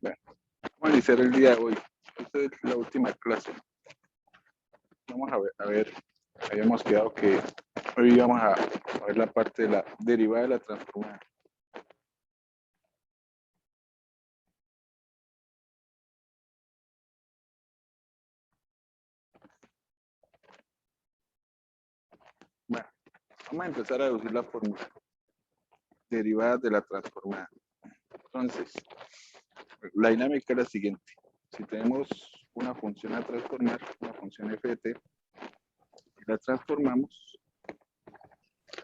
Bueno, vamos a iniciar el día de hoy. Esta es la última clase. Vamos a ver, habíamos quedado que hoy íbamos a ver la parte de la derivada de la transformada. Bueno, vamos a empezar a deducir la fórmula. Derivada de la transformada. Entonces, la dinámica es la siguiente. Si tenemos una función a transformar, una función f de t, y la transformamos,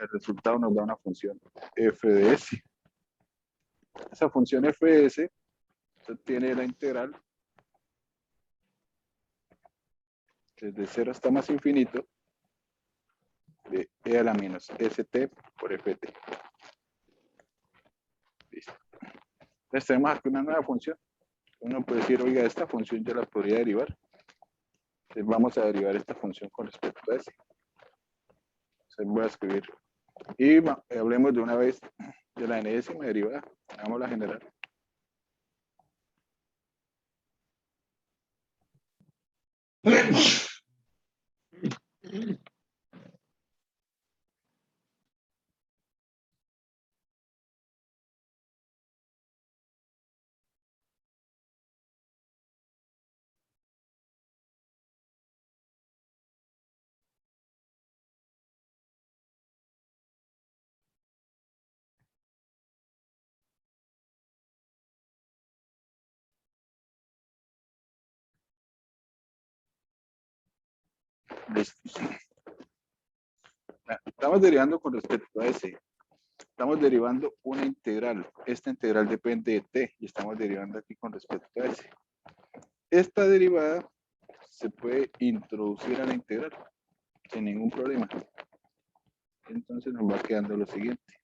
el resultado nos da una función f de s. Esa función f de s tiene la integral desde 0 hasta más infinito de e a la menos st por ft. Listo. Entonces tenemos aquí una nueva función. Uno puede decir, oiga, esta función yo la podría derivar. Entonces vamos a derivar esta función con respecto a s. Entonces voy a escribir. Y hablemos de una vez de la enésima derivada. Hagamos la general. Listo. Estamos derivando con respecto a s. Estamos derivando una integral. Esta integral depende de t y estamos derivando aquí con respecto a s. Esta derivada se puede introducir a la integral sin ningún problema. Entonces nos va quedando lo siguiente.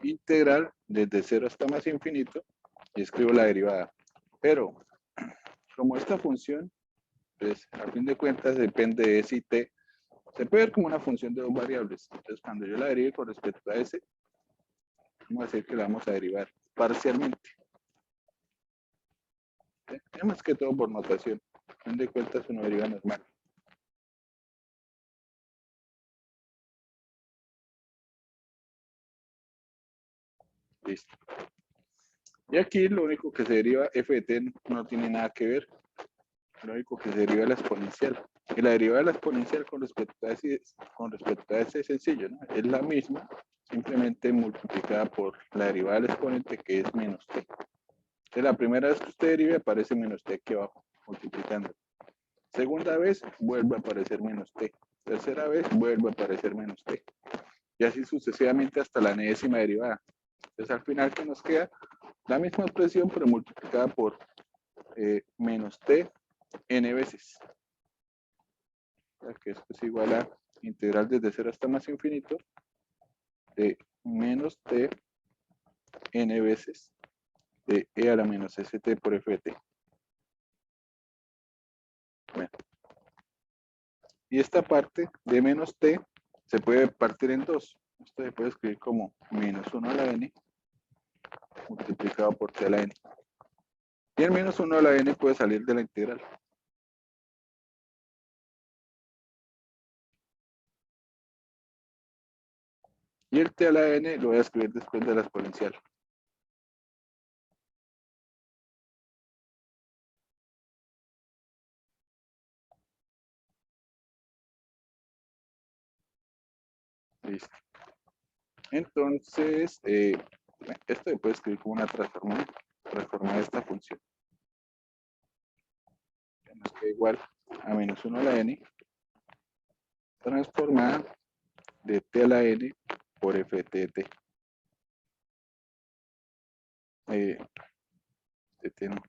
Integral desde 0 hasta más infinito y escribo la derivada. Pero como esta función, pues a fin de cuentas depende de s y t, se puede ver como una función de dos variables. Entonces cuando yo la derive con respecto a s, vamos a decir que la vamos a derivar parcialmente. Es más que todo por notación. A fin de cuentas una deriva normal. Listo. Y aquí lo único que se deriva, f de t no tiene nada que ver. Lo único que se deriva es la exponencial. Y la derivada de la exponencial con respecto a ese es sencillo, ¿no? Es la misma, simplemente multiplicada por la derivada del exponente, que es menos t. Entonces, la primera vez que usted derive, aparece menos t aquí abajo, multiplicando. Segunda vez, vuelve a aparecer menos t. Tercera vez, vuelve a aparecer menos t. Y así sucesivamente hasta la enésima derivada. Entonces, al final, ¿qué nos queda? La misma expresión, pero multiplicada por menos t n veces. Que esto es igual a integral desde 0 hasta más infinito de menos t n veces de e a la menos st por ft. Bueno. Y esta parte de menos t se puede partir en dos. Esto se puede escribir como menos 1 a la n multiplicado por t a la n. Y el menos 1 a la n puede salir de la integral. Y el t a la n lo voy a escribir después de la exponencial. Listo. Entonces, esto se puede escribir como una transformada de esta función. Nos queda igual a menos 1 a la n transformada de t a la n por f de t. De t no.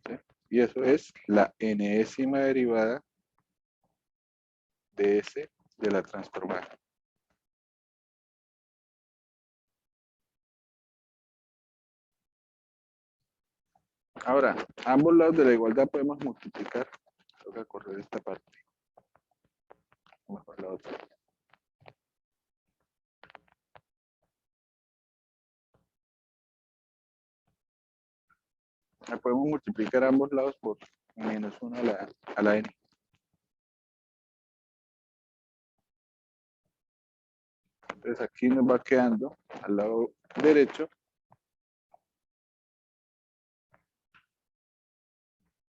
¿Sí? Y eso es la enésima derivada de s de la transformada. Ahora, ambos lados de la igualdad podemos multiplicar. Toca correr esta parte. Vamos por la otra. Podemos multiplicar ambos lados por -1 a la n. Entonces aquí nos va quedando al lado derecho,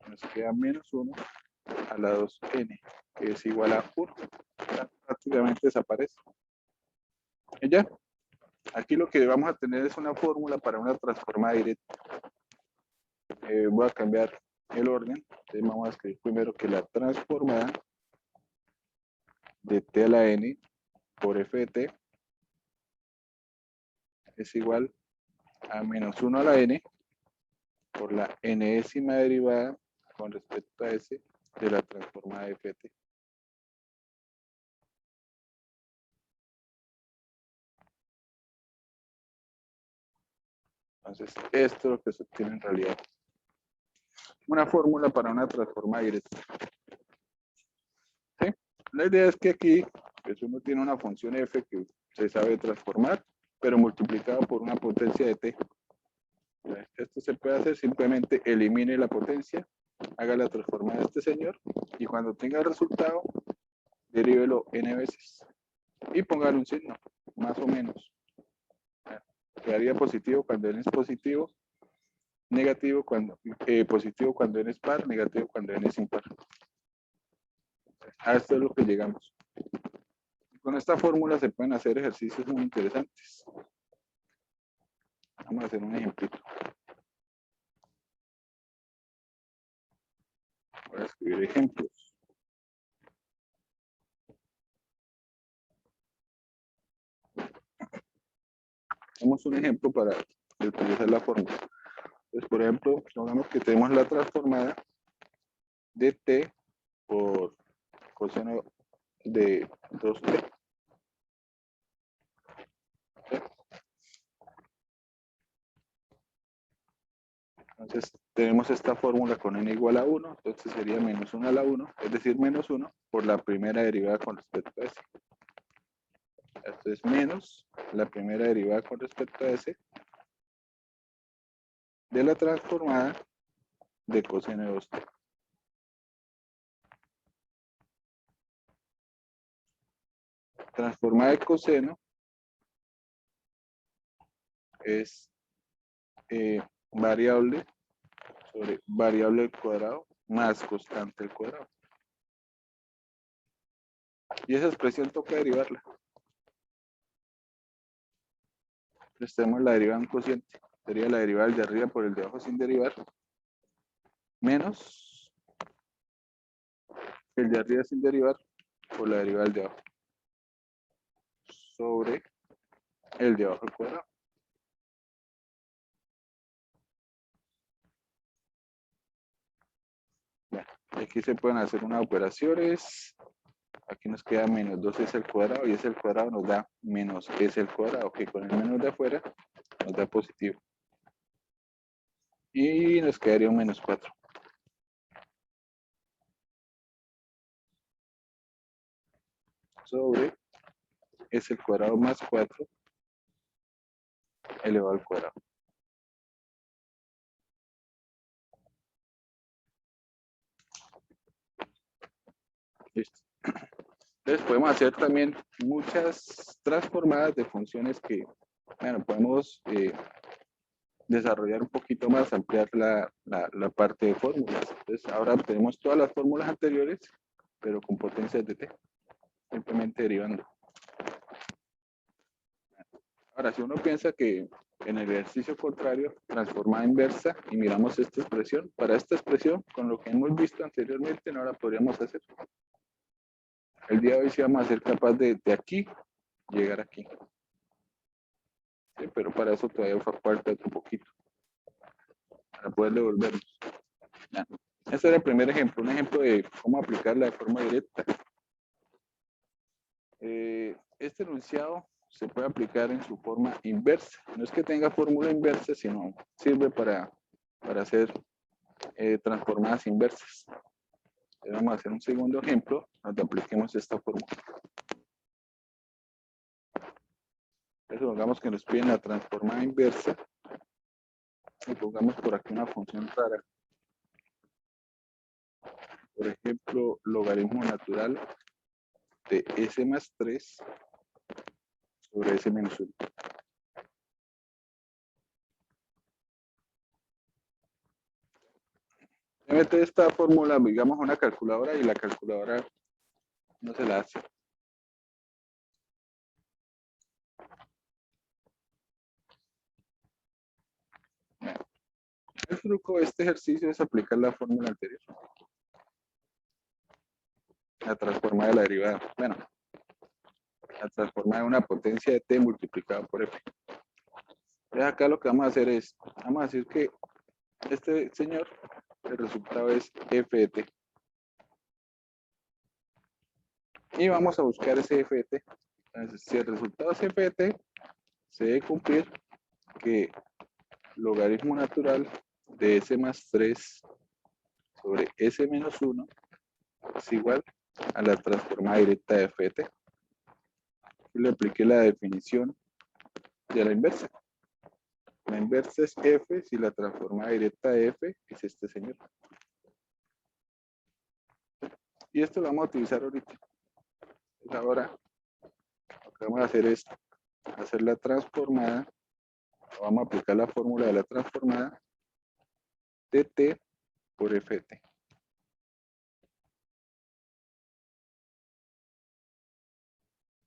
nos queda -1 a la 2n, que es igual a 1. Prácticamente desaparece. Y ya, aquí lo que vamos a tener es una fórmula para una transformada directa. Voy a cambiar el orden. Entonces vamos a escribir primero que la transformada de t a la n por f de t es igual a -1 a la n por la enésima derivada con respecto a s de la transformada de f de t. Entonces, esto es lo que se obtiene en realidad. Una fórmula para una transformada directa. ¿Sí? La idea es que aquí pues uno tiene una función f que se sabe transformar, pero multiplicado por una potencia de t. Esto se puede hacer, simplemente elimine la potencia, haga la transformada de este señor, y cuando tenga el resultado, derívelo n veces. Y póngale un signo, más o menos. Quedaría positivo cuando n es positivo, negativo cuando positivo cuando n es par, negativo cuando n es impar. A esto es lo que llegamos. Con esta fórmula se pueden hacer ejercicios muy interesantes. Vamos a hacer un ejemplito. Voy a escribir ejemplos. Hacemos un ejemplo para utilizar la fórmula. Entonces, por ejemplo, pongamos que tenemos la transformada de t por coseno de 2t. Entonces, tenemos esta fórmula con n igual a 1, entonces sería -1 a la 1, es decir, -1 por la primera derivada con respecto a s. Esto es menos la primera derivada con respecto a s de la transformada de coseno de 2t. Transformada de coseno es variable sobre variable al cuadrado más constante al cuadrado. Y esa expresión toca derivarla. Entonces tenemos la derivada en cociente. Sería la derivada del de arriba por el de abajo sin derivar. Menos el de arriba sin derivar por la derivada del de abajo. Sobre el de abajo al cuadrado. Bueno, aquí se pueden hacer unas operaciones. Aquí nos queda menos 2s al cuadrado y s al cuadrado nos da menos s al cuadrado, que con el menos de afuera nos da positivo. Y nos quedaría un menos 4. Sobre s al cuadrado más 4 elevado al cuadrado. Listo. Entonces podemos hacer también muchas transformadas de funciones que, bueno, podemos desarrollar un poquito más, ampliar la parte de fórmulas. Entonces ahora tenemos todas las fórmulas anteriores, pero con potencias de t, simplemente derivando. Ahora, si uno piensa que en el ejercicio contrario, transformada inversa, y miramos esta expresión, para esta expresión, con lo que hemos visto anteriormente, no la podríamos hacer. El día de hoy sí vamos a ser capaz de aquí llegar aquí. Sí, pero para eso todavía falta otro poquito. Para poder devolvernos. Ya. Este era el primer ejemplo, un ejemplo de cómo aplicarla de forma directa. Este enunciado se puede aplicar en su forma inversa. No es que tenga fórmula inversa, sino sirve para hacer transformadas inversas. Vamos a hacer un segundo ejemplo donde apliquemos esta fórmula. Supongamos que nos piden la transformada inversa Y pongamos por aquí una función rara. Por ejemplo, logaritmo natural de s más 3 sobre s menos 1. Mete esta fórmula, digamos, a una calculadora y la calculadora no se la hace. El truco de este ejercicio es aplicar la fórmula anterior. La transformada de la derivada. Bueno, la transformada de una potencia de t multiplicada por f. Entonces acá lo que vamos a hacer es, vamos a decir que este señor, el resultado es f de t. Y vamos a buscar ese f de t. Entonces, si el resultado es f de t, se debe cumplir que logaritmo natural de s más 3 sobre s menos 1 es igual a la transformada directa de f de t. Y le apliqué la definición de la inversa. La inversa es f si la transformada directa de f es este señor. Y esto lo vamos a utilizar ahorita. Entonces ahora lo que vamos a hacer es hacer la transformada. Vamos a aplicar la fórmula de la transformada de t por f de t.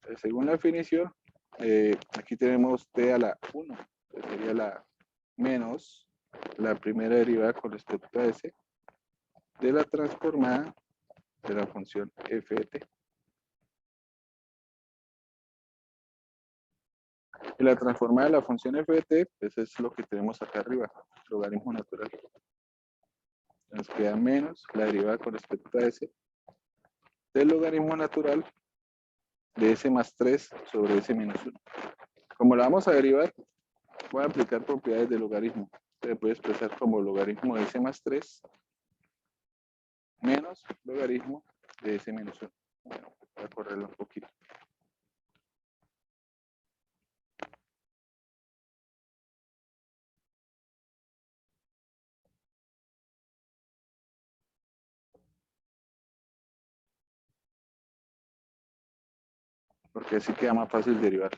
Entonces, según la definición, aquí tenemos t a la 1, que sería la menos la primera derivada con respecto a s de la transformada de la función f de t. Y la transformada de la función f de t, pues es lo que tenemos acá arriba, logaritmo natural. Nos queda menos la derivada con respecto a s del logaritmo natural de s más 3 sobre s menos 1. Como la vamos a derivar, voy a aplicar propiedades del logaritmo. Se puede expresar como logaritmo de s más 3 menos logaritmo de s menos 1. Bueno, voy a correrlo un poquito. Porque así queda más fácil derivar.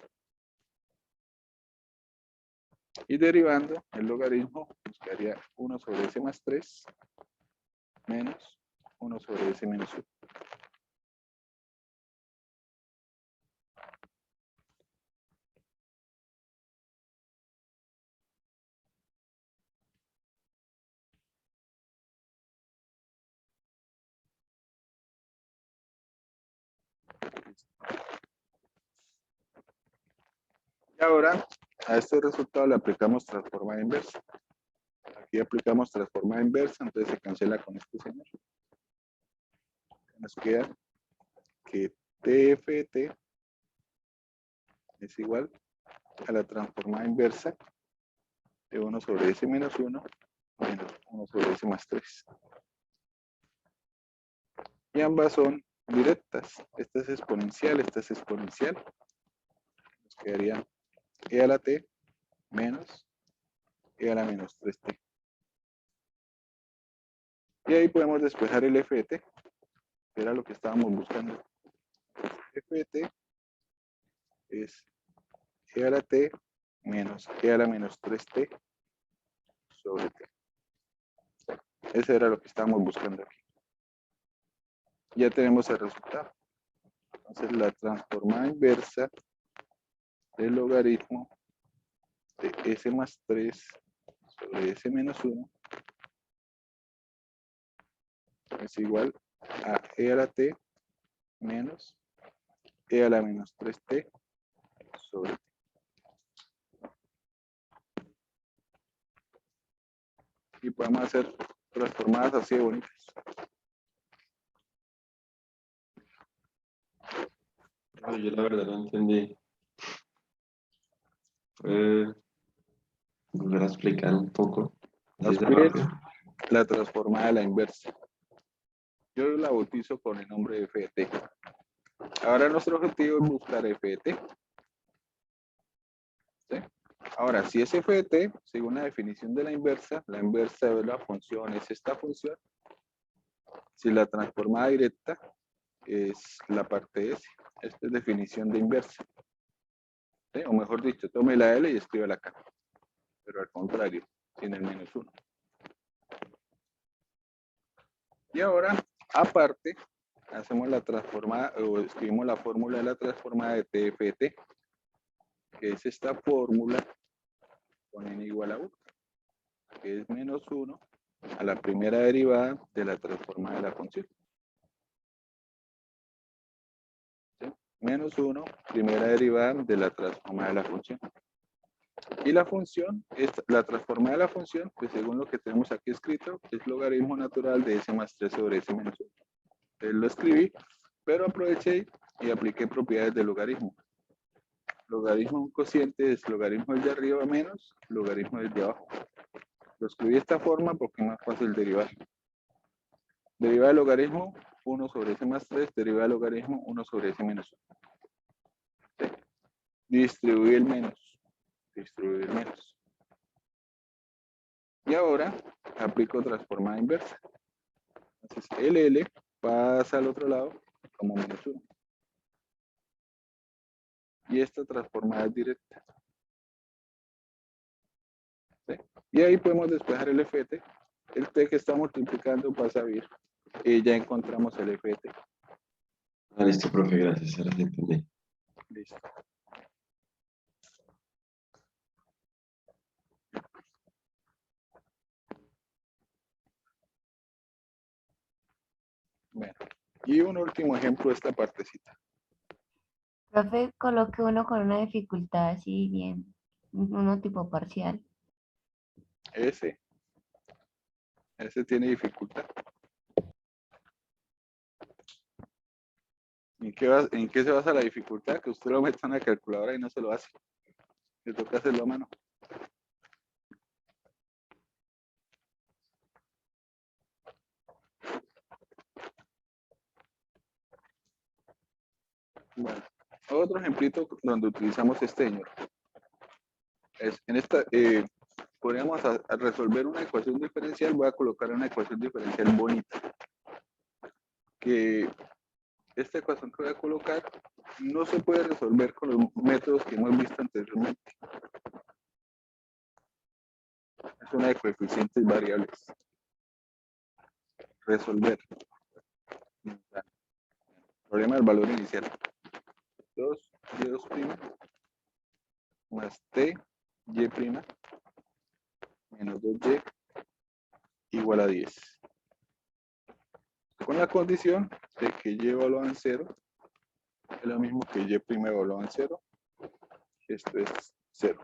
Y derivando el logaritmo, nos quedaría 1 sobre s más 3 menos 1 sobre s menos 1. Y ahora, a este resultado le aplicamos transformada inversa. Aquí aplicamos transformada inversa, entonces se cancela con este señor. Nos queda que tf de t es igual a la transformada inversa de 1 sobre s menos 1 menos 1 sobre s más 3. Y ambas son directas. Esta es exponencial, esta es exponencial. Nos quedaría e a la t menos e a la menos 3t. Y ahí podemos despejar el f de t, que era lo que estábamos buscando. F de t es e a la t menos e a la menos 3t sobre t. Ese era lo que estábamos buscando aquí. Ya tenemos el resultado. Entonces la transformada inversa del logaritmo de s más 3 sobre s menos 1 es igual a e a la t menos e a la menos 3t sobre t. Y podemos hacer transformadas así de bonitas. Yo la verdad no entendí. Volver a explicar un poco. Nos Así de piden rápido. la transformada de la inversa. Yo la bautizo con el nombre de f de t. Ahora nuestro objetivo es buscar f de t. ¿Sí? Ahora, si es f de t, según la definición de la inversa de la función es esta función. Si la transformada directa es la parte S. Esta es definición de inversa. ¿Sí? O mejor dicho, tome la L y escríbala acá. Pero al contrario, sin el menos 1. Y ahora, aparte, hacemos la transformada, o escribimos la fórmula de la transformada de TF de T, que es esta fórmula con n igual a 1, que es menos 1 a la primera derivada de la transformada de la función. ¿Sí? Menos 1, primera derivada de la transformada de la función. Y la función, la transformada de la función, pues según lo que tenemos aquí escrito, es logaritmo natural de s más 3 sobre s menos 1. Entonces lo escribí, pero aproveché y apliqué propiedades de logaritmo. Logaritmo de un cociente es logaritmo del de arriba menos logaritmo del de abajo. Lo escribí de esta forma porque es más fácil derivar. Deriva del logaritmo 1 sobre s más 3, deriva del logaritmo 1 sobre s menos 1. ¿Sí? Distribuir el menos. Distribuir el menos. Y ahora aplico transformada inversa. Entonces LL pasa al otro lado como menos 1. Y esta transformada es directa. ¿Sí? Y ahí podemos despejar el FT. El T que está multiplicando pasa a vir. Y ya encontramos el FT. Ah, listo, profe, gracias. Ahora sí entendí. Listo. Bueno, y un último ejemplo de esta partecita. Profe, coloque uno con una dificultad así bien, uno tipo parcial. Ese tiene dificultad. ¿En qué se basa la dificultad? Que usted lo mete en una calculadora y no se lo hace. Le toca hacerlo a mano. Bueno, otro ejemplito donde utilizamos este señor. Es en esta, podríamos resolver una ecuación diferencial. Voy a colocar una ecuación diferencial bonita. Que esta ecuación que voy a colocar no se puede resolver con los métodos que hemos visto anteriormente. Es una de coeficientes variables. Resolver. Problema del valor inicial. 2, y2' más t, y' menos 2y igual a 10. Con la condición de que y evalúa en 0 es lo mismo que y' evalúa en 0. Esto es 0.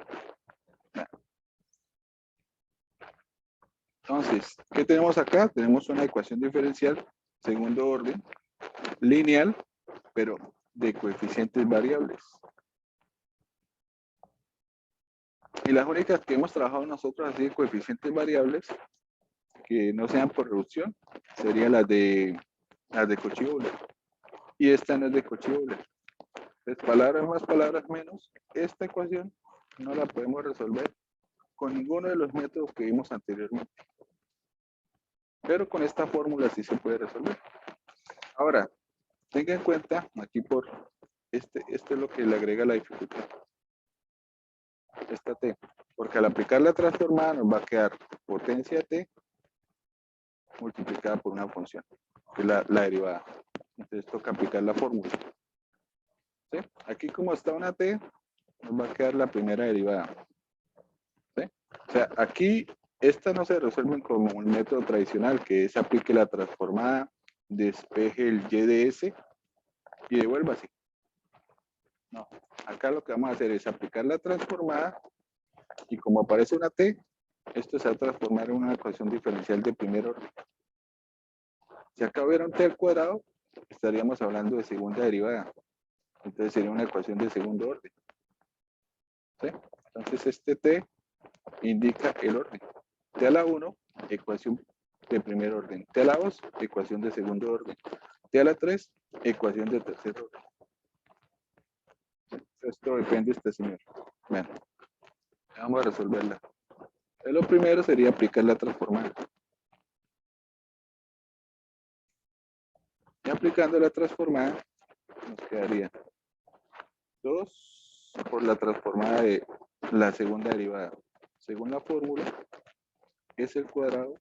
Entonces, ¿qué tenemos acá? Tenemos una ecuación diferencial, segundo orden, lineal, pero de coeficientes variables. Y las únicas que hemos trabajado nosotros así de coeficientes variables, que no sean por reducción, serían las de Cauchy-Euler. Y esta no es de Cauchy-Euler. Entonces, palabras más, palabras menos, esta ecuación no la podemos resolver con ninguno de los métodos que vimos anteriormente. Pero con esta fórmula sí se puede resolver. Ahora, tenga en cuenta, aquí por este es lo que le agrega la dificultad. Esta t. Porque al aplicar la transformada nos va a quedar potencia t multiplicada por una función, que es la derivada. Entonces toca aplicar la fórmula. ¿Sí? Aquí como está una t, nos va a quedar la primera derivada. ¿Sí? O sea, aquí esta no se resuelve como un método tradicional, que es aplique la transformada, despeje el y de s y devuelva así. No, acá lo que vamos a hacer es aplicar la transformada y como aparece una t, esto se va a transformar en una ecuación diferencial de primer orden. Si acá hubiera un t al cuadrado, estaríamos hablando de segunda derivada. Entonces sería una ecuación de segundo orden. ¿Sí? Entonces este t indica el orden. T a la 1, ecuación de primer orden. T a la 2, ecuación de segundo orden. T a la 3, ecuación de tercer orden. Esto depende de este señor. Bueno, Vamos a resolverla. Lo primero sería aplicar la transformada. Y aplicando la transformada, nos quedaría 2 por la transformada de la segunda derivada. Según la fórmula, es el cuadrado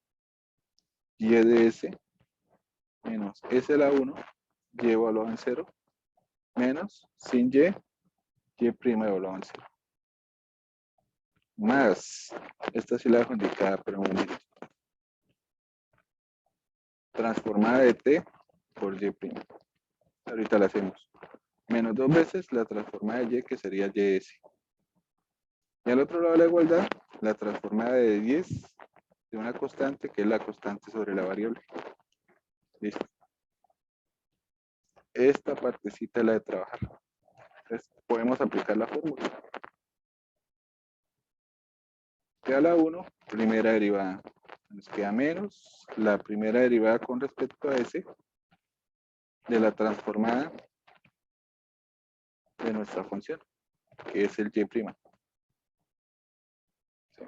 y de s menos s a la 1, y evaluado en 0, menos sin y prima evaluado en 0. Más, esta sí la dejo indicada, pero un momento. Transformada de t por y prima. Ahorita la hacemos. Menos 2 veces la transformada de y, que sería ys. Y al otro lado de la igualdad, la transformada de 10 de una constante, que es la constante sobre la variable. Listo. Esta partecita es la de trabajar. Entonces, podemos aplicar la fórmula. Queda la 1, primera derivada. Nos queda menos la primera derivada con respecto a s de la transformada de nuestra función, que es el y'. ¿Sí?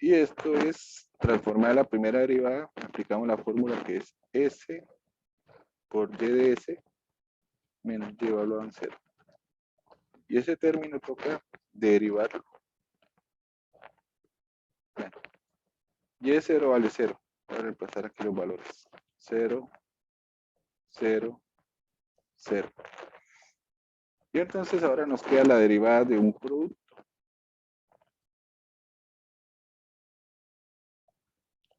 Y esto es transformar la primera derivada, aplicamos la fórmula que es s por y de s menos y evaluado en 0. Y ese término toca derivarlo. Bueno, y de 0 vale 0. Voy a reemplazar aquí los valores. 0, 0, 0. Y entonces ahora nos queda la derivada de un producto.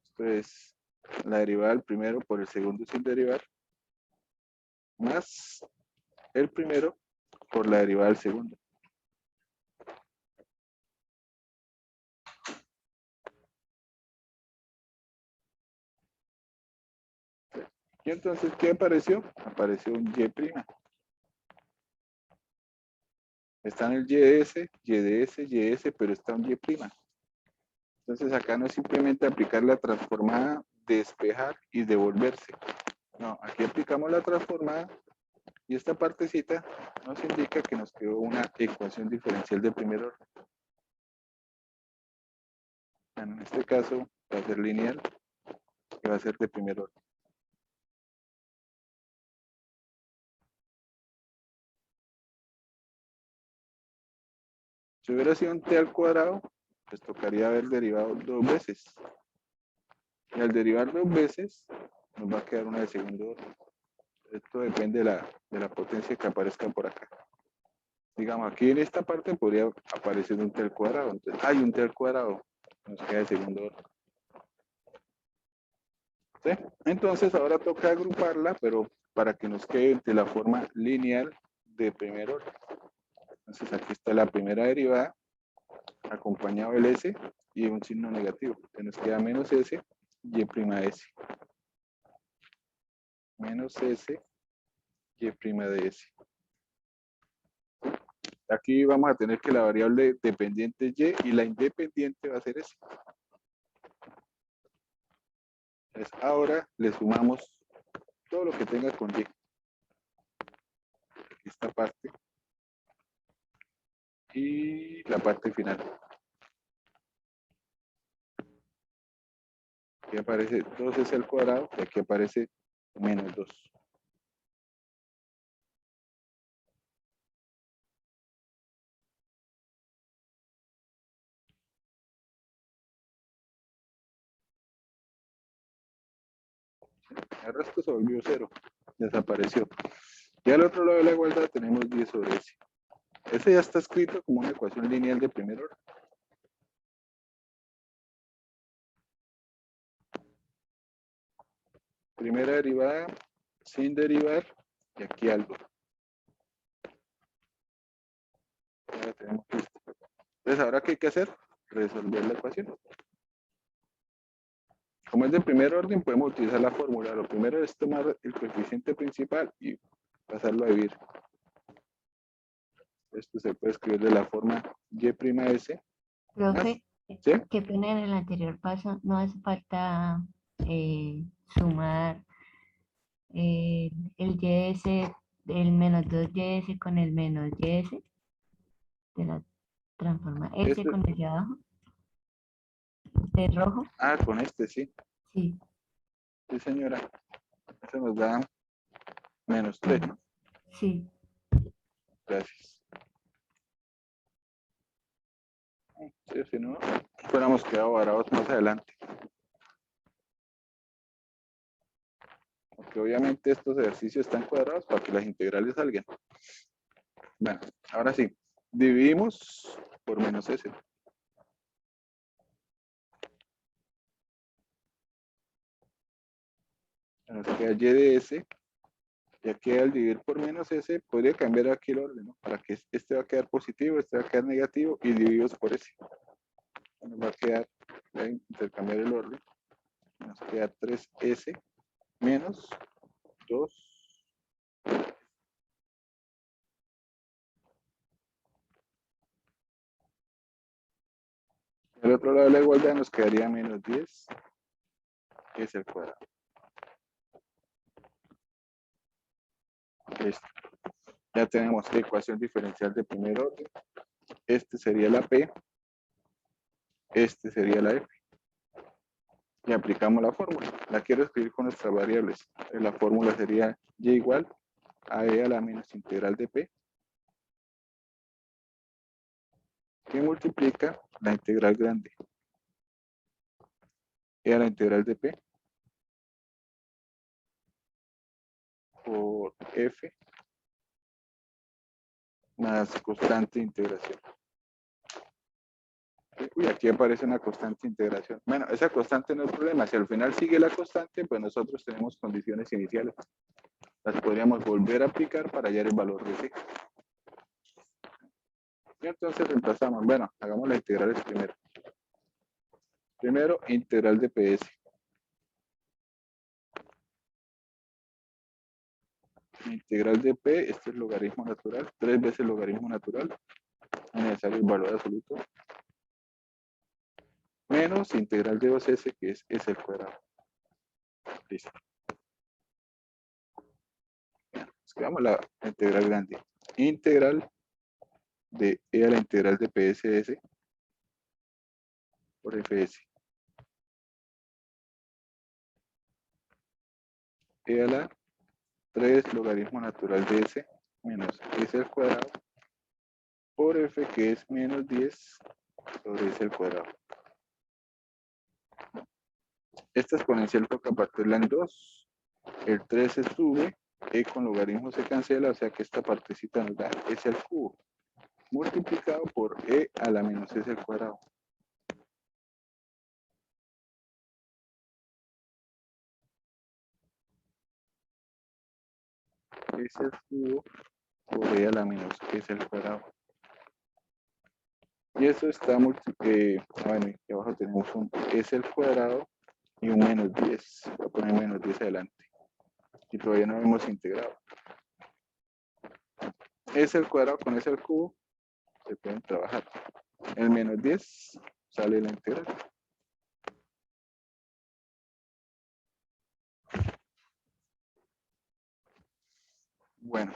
Esto es la derivada del primero por el segundo sin derivar, más el primero por la derivada del segundo. Y entonces, ¿qué apareció? Apareció un y'. Está en el y de s, pero está un y'. Entonces acá no es simplemente aplicar la transformada, despejar y devolverse. No, aquí aplicamos la transformada y esta partecita nos indica que nos quedó una ecuación diferencial de primer orden. Bueno, en este caso va a ser lineal y va a ser de primer orden. Si hubiera sido un t al cuadrado, pues tocaría haber derivado 2 veces. Y al derivar 2 veces, nos va a quedar una de segundo orden. Esto depende de la potencia que aparezca por acá. Digamos, aquí en esta parte podría aparecer un t al cuadrado. Entonces, hay un t al cuadrado. Nos queda de segundo orden. ¿Sí? Entonces, ahora toca agruparla, pero para que nos quede de la forma lineal de primer orden. Entonces, aquí está la primera derivada, acompañado del s y un signo negativo. Que nos queda menos s y prima s. Menos s y prima de s. Aquí vamos a tener que la variable dependiente es y la independiente va a ser s. Entonces, ahora le sumamos todo lo que tenga con y. Esta parte. Y la parte final. Aquí aparece 2s al cuadrado y aquí aparece menos 2. El resto se volvió 0. Desapareció. Y al otro lado de la igualdad tenemos 10 sobre s. Ese ya está escrito como una ecuación lineal de primer orden. Primera derivada sin derivar y aquí algo. Ya la tenemos lista. Entonces, ¿ahora qué hay que hacer? Resolver la ecuación. Como es de primer orden, podemos utilizar la fórmula. Lo primero es tomar el coeficiente principal y pasarlo a dividir. Esto se puede escribir de la forma y' s. Profe, ¿Sí? qué pena en el anterior paso, no hace falta sumar el ys, el menos 2ys con el menos ys. De la- Transforma S Este- con el de abajo. De rojo. Ah, con este, sí. Sí. Sí, señora. Eso nos da menos 3, ¿no? Sí. Gracias. Sí, si no, fuéramos quedado varados más adelante. Porque obviamente estos ejercicios están cuadrados para que las integrales salgan. Bueno, ahora sí. Dividimos por menos S. Nos queda Y de S. Ya que al dividir por menos S, podría cambiar aquí el orden, ¿no? Para que este va a quedar positivo, este va a quedar negativo y divididos por S. Nos va a quedar, voy a intercambiar el orden. Nos queda 3S menos 2. Del otro lado de la igualdad nos quedaría menos 10 S al cuadrado. Listo. Ya tenemos la ecuación diferencial de primer orden. Este sería la P. Este sería la F. Y aplicamos la fórmula. La quiero escribir con nuestras variables. La fórmula sería Y igual a E a la menos integral de P, que multiplica la integral grande. E a la integral de P por F más constante de integración. Y aquí aparece una constante de integración. Bueno, esa constante no es problema. Si al final sigue la constante, pues nosotros tenemos condiciones iniciales. Las podríamos volver a aplicar para hallar el valor de C. Y entonces reemplazamos. Bueno, hagamos las integrales primero. Primero, integral de PS. Integral de P, este es logaritmo natural, 3 veces logaritmo natural. Es necesario el valor absoluto. Menos integral de 2S, que es S al cuadrado. Listo. Escribamos la integral grande. Integral de E a la integral de PSS por FS. E a la 3 logaritmo natural de S menos S al cuadrado por F, que es menos 10 sobre S al cuadrado. Esta exponencial toca partirla en 2. El 3 se sube, E con logaritmo se cancela, o sea que esta partecita nos da S al cubo, multiplicado por E a la menos S al cuadrado. S al cubo por E a la menos S al cuadrado. Y eso está bueno, aquí abajo tenemos un S al cuadrado y un menos 10. Voy a poner menos 10 adelante. Y todavía no hemos integrado. S al cuadrado con S al cubo se pueden trabajar. El menos 10 sale la integral. Bueno,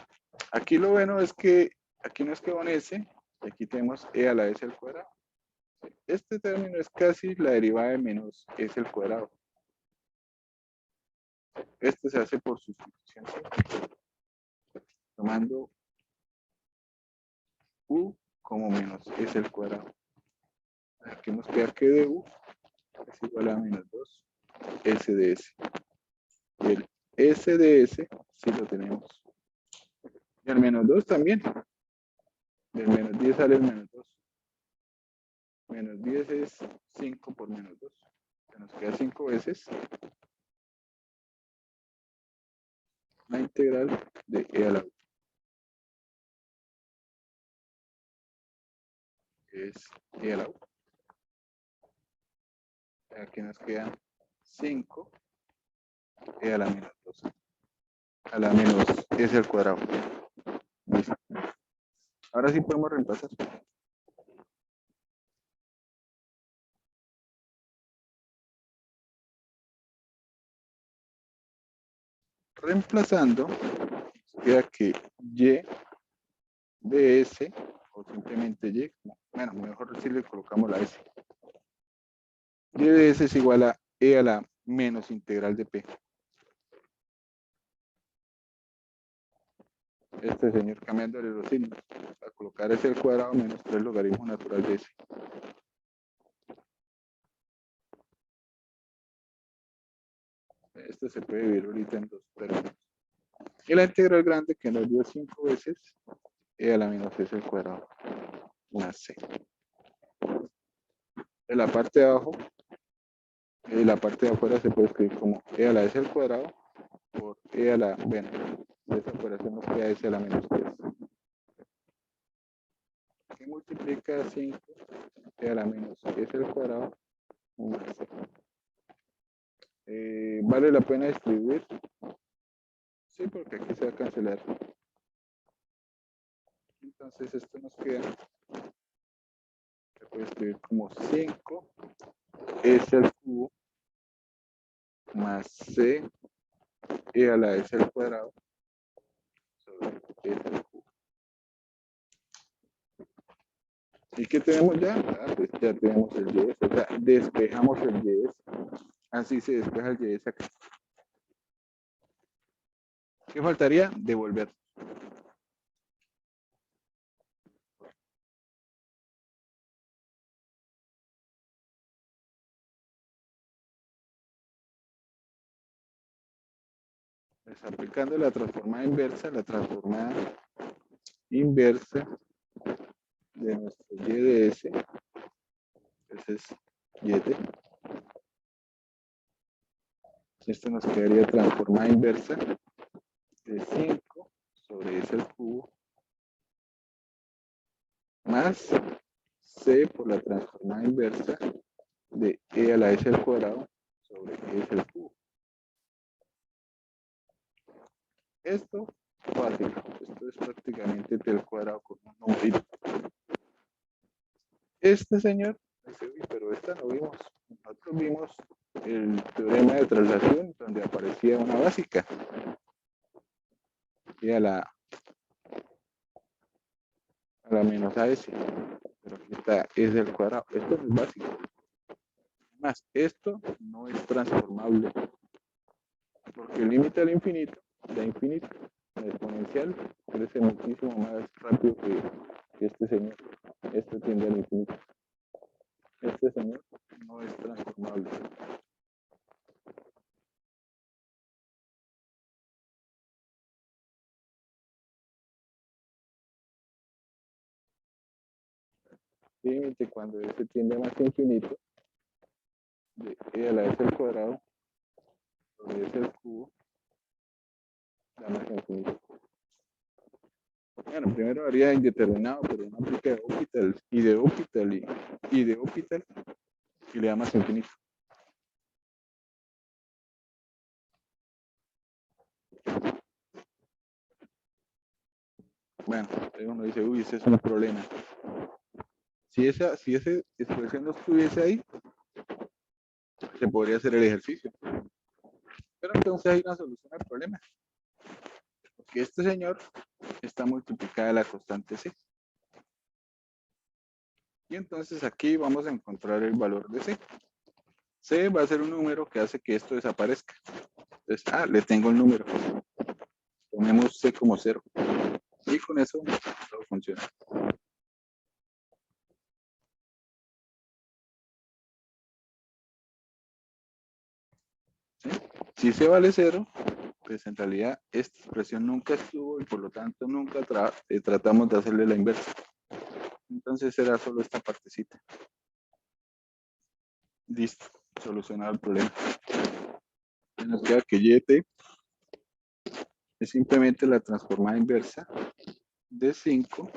aquí lo bueno es que aquí no es que con S, aquí tenemos E a la S al cuadrado. Este término es casi la derivada de menos S al cuadrado. Este se hace por sustitución. Tomando U como menos S al cuadrado. Aquí nos queda que de U es igual a menos 2 S de S. Y el S de S sí lo tenemos. Y el menos 2 también. Del menos 10 sale el menos 2. Menos 10 es 5 por menos 2. Se nos queda 5 veces la integral de E a la U. Que es E a la U. Aquí nos quedan 5 E a la menos 2. A la menos S al cuadrado. Listo. Ahora sí podemos reemplazar. Reemplazando, queda que Y de S o simplemente y. Bueno, mejor si le colocamos la s. Y de s es igual a e a la menos integral de p. Este señor cambiándole los signos. A colocar s al cuadrado menos 3 logaritmo natural de s. Esto se puede dividir ahorita en dos términos. Y la integral grande que nos dio 5 veces e a la menos s al cuadrado más c. De la parte de abajo, la parte de afuera se puede escribir como e a la s al cuadrado por e a la, bueno, de esa operación nos queda s a la menos 3. Y multiplica 5 e a la menos s al cuadrado más c. ¿Vale la pena distribuir? Sí, porque aquí se va a cancelar. Entonces esto nos queda, se puede escribir como 5 s al cubo más c e a la s al cuadrado sobre s al cubo. ¿Y qué tenemos ya? Pues ya tenemos el y, o sea, despejamos el y. Así se despeja el y acá. ¿Qué faltaría? Devolver. Pues aplicando la transformada inversa de nuestro y de s, ese es y de. Esto nos quedaría transformada inversa de 5 sobre s al cubo más c por la transformada inversa de e a la s al cuadrado sobre s al cubo. Esto fácil, esto es prácticamente t al cuadrado con un numerito. Este señor, pero esta no vimos. Nosotros vimos el teorema de traslación donde aparecía una básica. Y a la menos AS. Pero aquí está S al cuadrado. Esto no es básico. Además, esto no es transformable. Porque el límite al infinito da infinito. La exponencial crece muchísimo más rápido que este señor. Este tiende al infinito. Este señor no es transformable. Límite cuando este tiende a más infinito de e a la s al cuadrado sobre s al cubo da más infinito. Bueno, primero haría indeterminado, pero no aplica de Hospital y de Hospital y de Hospital y le da más infinito. Bueno, uno dice, uy, ese es un problema. Si esa expresión no estuviese ahí, se podría hacer el ejercicio. Pero entonces hay una solución al problema. Porque este señor está multiplicada la constante c. Y entonces aquí vamos a encontrar el valor de c. C va a ser un número que hace que esto desaparezca. Entonces, le tengo el número. Tomemos c como 0. Y con eso todo funciona. ¿Sí? Si c vale 0, pues en realidad esta expresión nunca estuvo y por lo tanto nunca tratamos de hacerle la inversa. Entonces será solo esta partecita. Listo, solucionado el problema. Nos queda que y de t es simplemente la transformada inversa de 5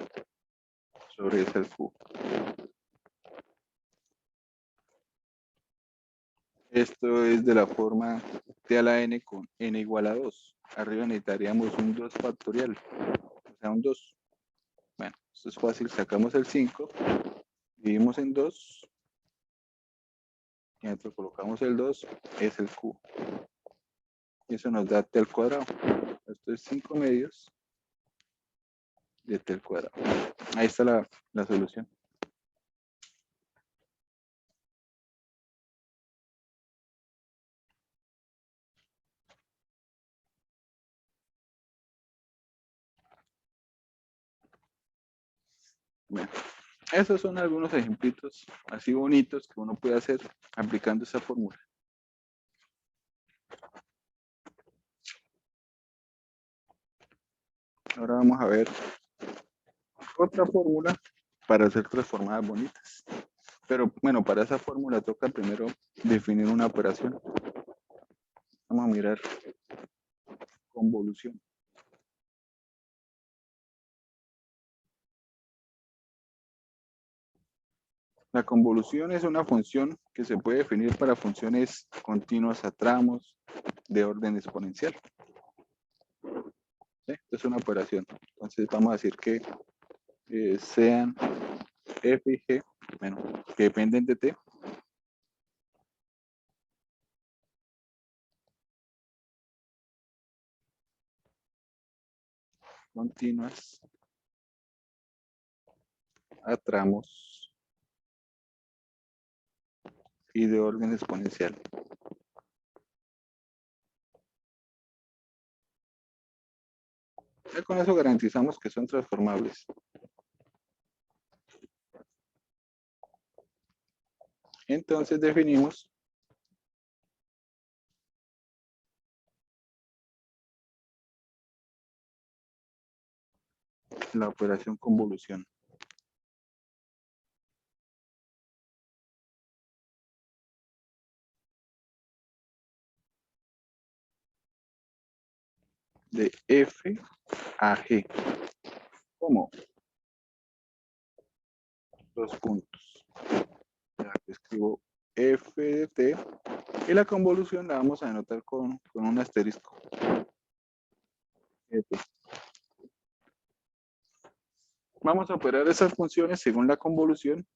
sobre s al cubo. Esto es de la forma t a la n con n igual a 2. Arriba necesitaríamos un 2 factorial, o sea, un 2. Bueno, esto es fácil, sacamos el 5, dividimos en 2, y dentro colocamos el 2, es el cubo. Y eso nos da t al cuadrado. Esto es 5 medios de t al cuadrado. Ahí está la solución. Bueno, esos son algunos ejemplitos así bonitos que uno puede hacer aplicando esa fórmula. Ahora vamos a ver otra fórmula para hacer transformadas bonitas. Pero bueno, para esa fórmula toca primero definir una operación. Vamos a mirar convolución. La convolución es una función que se puede definir para funciones continuas a tramos de orden exponencial. ¿Sí? Es una operación. Entonces vamos a decir que sean f y g, bueno, que dependen de t. Continuas a tramos y de orden exponencial. Ya con eso garantizamos que son transformables. Entonces definimos la operación convolución. De f a g. ¿Cómo? Dos puntos. Ya escribo f de t y la convolución la vamos a anotar con un asterisco. F. Vamos a operar esas funciones según la convolución.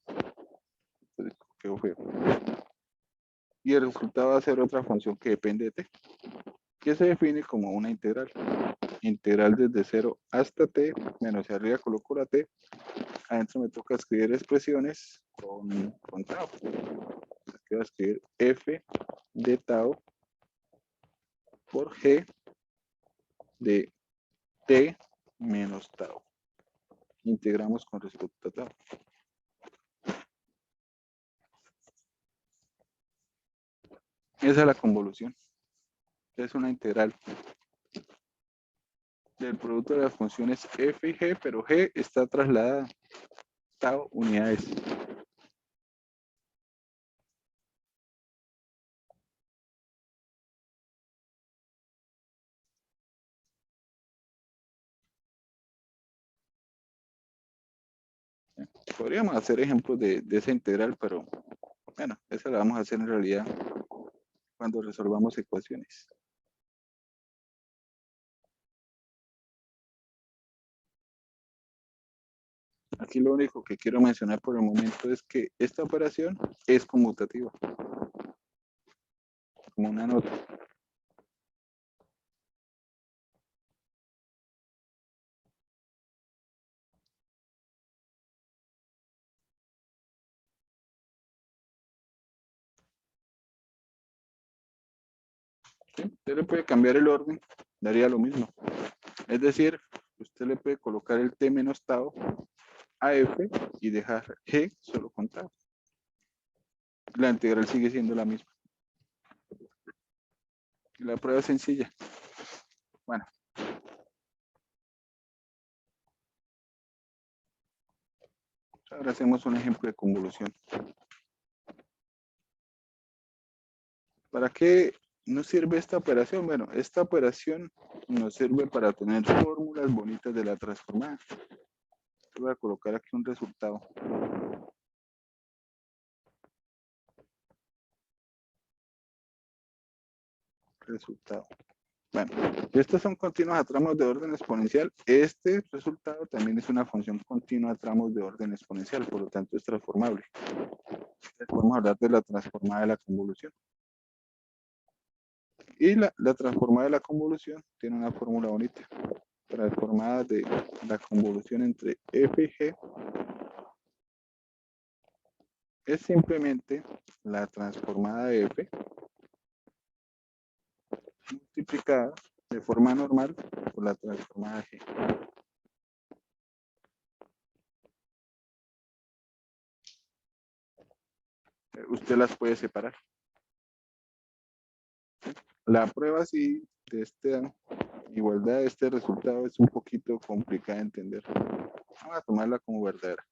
Y el resultado va a ser otra función que depende de t, que se define como una integral. Integral desde 0 hasta t, menos hacia arriba coloco la t, adentro me toca escribir expresiones con tau. Aquí voy a escribir f de tau por g de t menos tau. Integramos con respecto a tau. Esa es la convolución. Es una integral del producto de las funciones f y g, pero g está trasladada tau unidades. Podríamos hacer ejemplos de esa integral, pero bueno, esa la vamos a hacer en realidad cuando resolvamos ecuaciones. Aquí lo único que quiero mencionar por el momento es que esta operación es conmutativa, como una nota. ¿Sí? Usted le puede cambiar el orden, daría lo mismo. Es decir, usted le puede colocar el t menos tau a f y dejar g solo con tau. La integral sigue siendo la misma. La prueba es sencilla. Bueno. Ahora hacemos un ejemplo de convolución. ¿Para qué nos sirve esta operación? Bueno, esta operación nos sirve para tener fórmulas bonitas de la transformada. Voy a colocar aquí un resultado. Bueno, si estas son continuas a tramos de orden exponencial, este resultado también es una función continua a tramos de orden exponencial, por lo tanto es transformable. Entonces, podemos hablar de la transformada de la convolución. Y la transformada de la convolución tiene una fórmula bonita. transformada de la convolución entre f y g es simplemente la transformada de f multiplicada de forma normal por la transformada de g. Usted las puede separar. La prueba sí de esta igualdad de este resultado es un poquito complicada de entender. Vamos a tomarla como verdadera.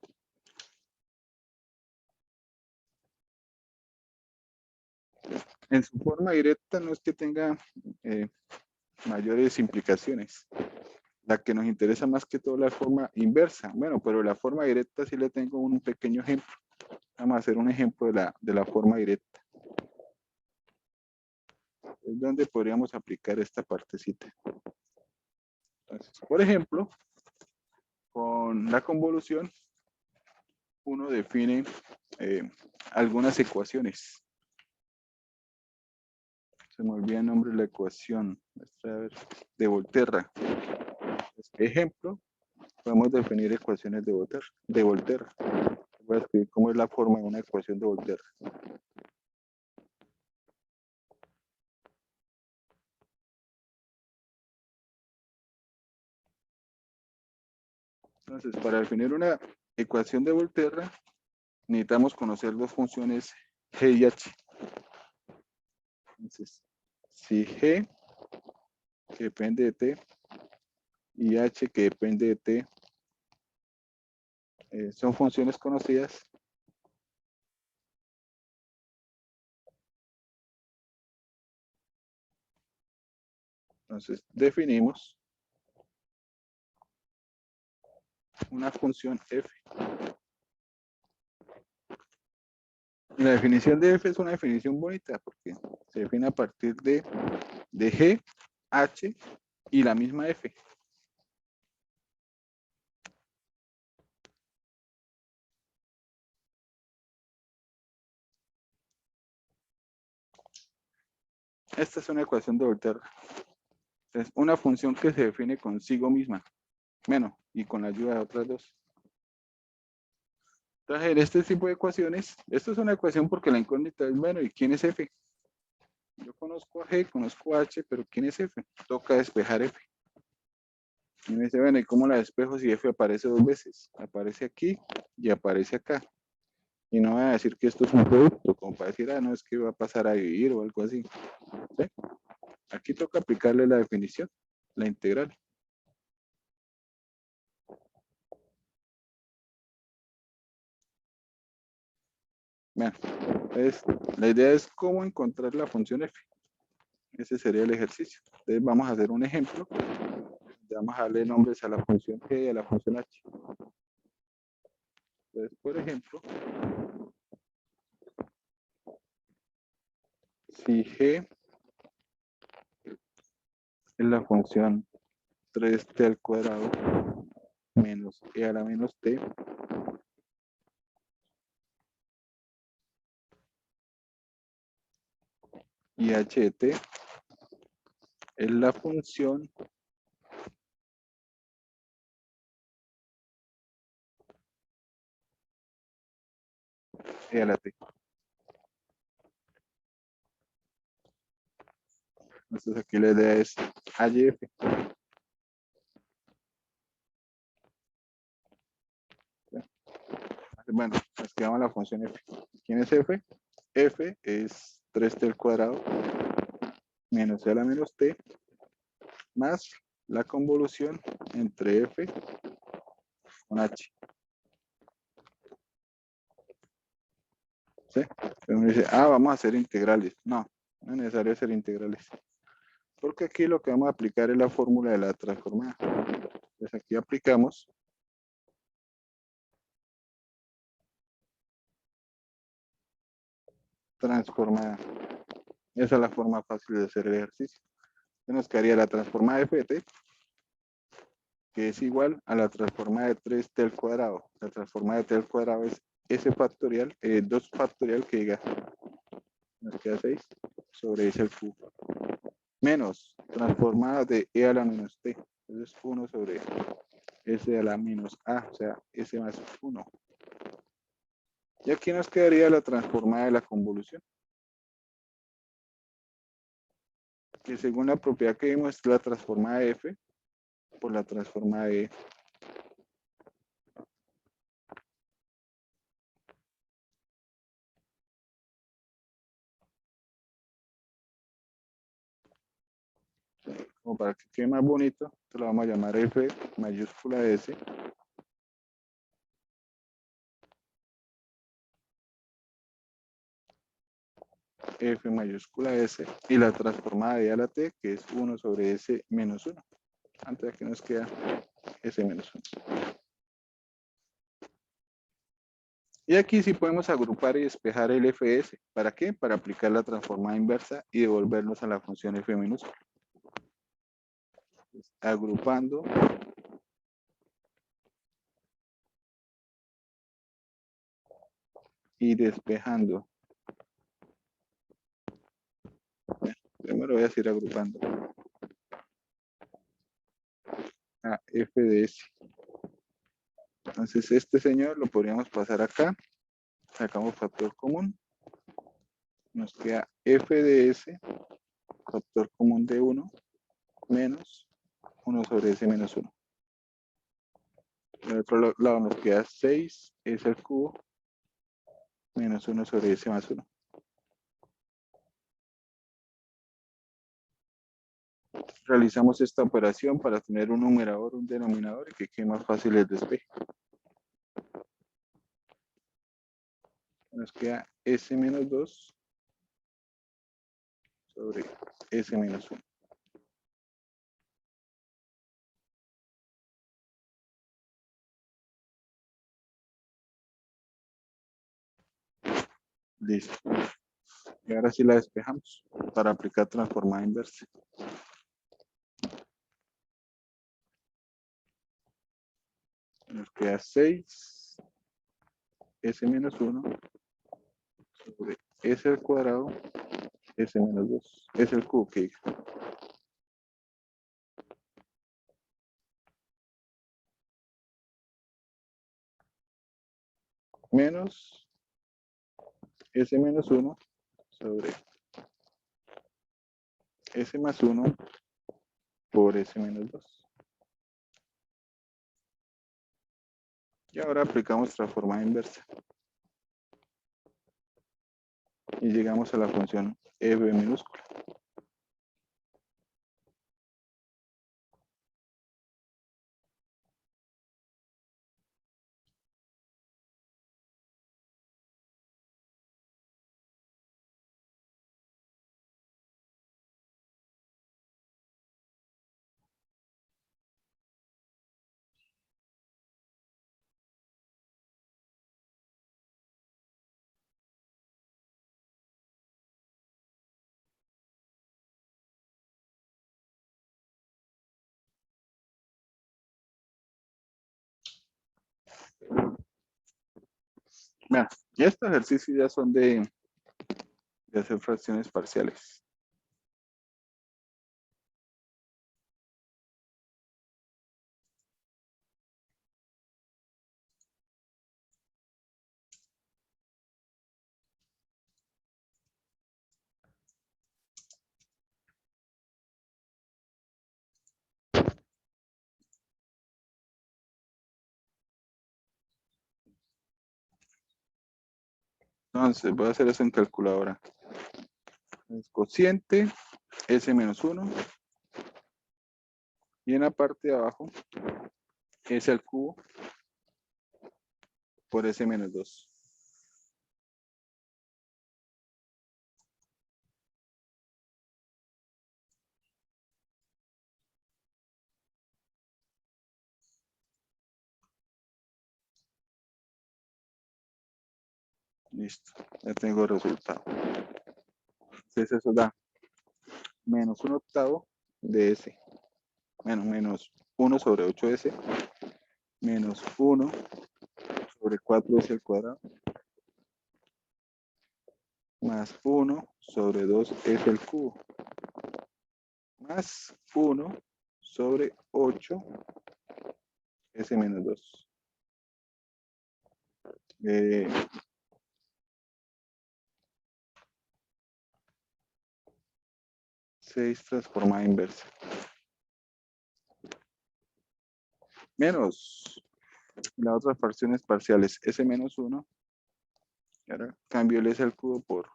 En su forma directa no es que tenga mayores implicaciones. La que nos interesa más que todo la forma inversa. Bueno, pero la forma directa sí le tengo un pequeño ejemplo. Vamos a hacer un ejemplo de la forma directa. Es donde podríamos aplicar esta partecita. Entonces, por ejemplo, con la convolución, uno define algunas ecuaciones. Se me olvida el nombre de la ecuación de Volterra. Ejemplo, podemos definir ecuaciones de Volterra. Voy a escribir cómo es la forma de una ecuación de Volterra. Entonces, para definir una ecuación de Volterra, necesitamos conocer dos funciones g y h. Entonces, si g, que depende de t, y h, que depende de t, son funciones conocidas, entonces definimos una función f. Y la definición de f es una definición bonita porque se define a partir de g, h y la misma f. Esta es una ecuación de Volterra. Es una función que se define consigo misma, bueno, y con la ayuda de otras dos. Entonces, en este tipo de ecuaciones, esto es una ecuación porque la incógnita es, bueno, ¿y quién es f? Yo conozco a g, conozco a h, pero ¿quién es f? Toca despejar f. Y me dice, bueno, ¿y cómo la despejo si f aparece dos veces? Aparece aquí y aparece acá. Y no voy a decir que esto es un producto, como para decir, ah, no, es que va a pasar a vivir o algo así. ¿Sí? Aquí toca aplicarle la definición, la integral. Bueno, entonces, la idea es cómo encontrar la función f. Ese sería el ejercicio. Entonces vamos a hacer un ejemplo. Vamos a darle nombres a la función g y a la función h. Entonces, por ejemplo, si g es la función 3t al cuadrado menos e a la menos t, y h de t es la función e a la t. Entonces aquí la idea es HF. Bueno, nos quedamos la función f. ¿Quién es f? F es 3t al cuadrado menos e a la menos t más la convolución entre f con h. ¿Sí? Pero uno dice, ah, vamos a hacer integrales. No, no es necesario hacer integrales. Porque aquí lo que vamos a aplicar es la fórmula de la transformada. Entonces aquí aplicamos transformada. Esa es la forma fácil de hacer el ejercicio. Entonces nos quedaría la transformada de ft, que es igual a la transformada de 3t al cuadrado. La transformada de t al cuadrado es s factorial, 2 factorial que diga, nos queda 6 sobre s al cubo. Menos transformada de e a la menos t. Entonces 1 sobre S a la menos A, o sea, S más 1. Y aquí nos quedaría la transformada de la convolución, que según la propiedad que vimos es la transformada de F por la transformada de E. Como para que quede más bonito, esto lo vamos a llamar F mayúscula S F mayúscula S y la transformada de A a la T, que es 1 sobre S menos 1. Antes aquí nos queda S menos 1. Y aquí sí podemos agrupar y despejar el Fs. ¿Para qué? Para aplicar la transformada inversa y devolvernos a la función F minúscula. Agrupando y despejando. Primero voy a decir agrupando. A F de S. Entonces este señor lo podríamos pasar acá. Sacamos factor común. Nos queda F de S, factor común de 1, menos 1 sobre S menos 1. Del otro lado nos queda 6 S al cubo, menos 1 sobre S más 1. Realizamos esta operación para tener un numerador, un denominador y que quede más fácil el despeje. Nos queda S menos 2 sobre S menos 1. Listo. Y ahora sí la despejamos para aplicar transformada inversa. Nos queda 6 S menos 1 sobre S al cuadrado S menos 2. S al cubo que diga. Menos S menos 1 sobre S más 1 por S menos 2. Y ahora aplicamos transformada inversa. Y llegamos a la función F minúscula. Vean, y estos ejercicios ya son de hacer fracciones parciales. Entonces, voy a hacer eso en calculadora. Es cociente, S menos 1. Y en la parte de abajo, S al cubo por S menos 2. Listo, ya tengo el resultado. Entonces eso da menos 1 octavo de S. Bueno, menos 1 sobre 8S. Menos 1 sobre 4S al cuadrado. Más 1 sobre 2S al cubo. Más 1 sobre 8 S menos 2. 6 transformada inversa. Menos las otras fracciones parciales, S menos 1. Y ahora cambio el S al cubo por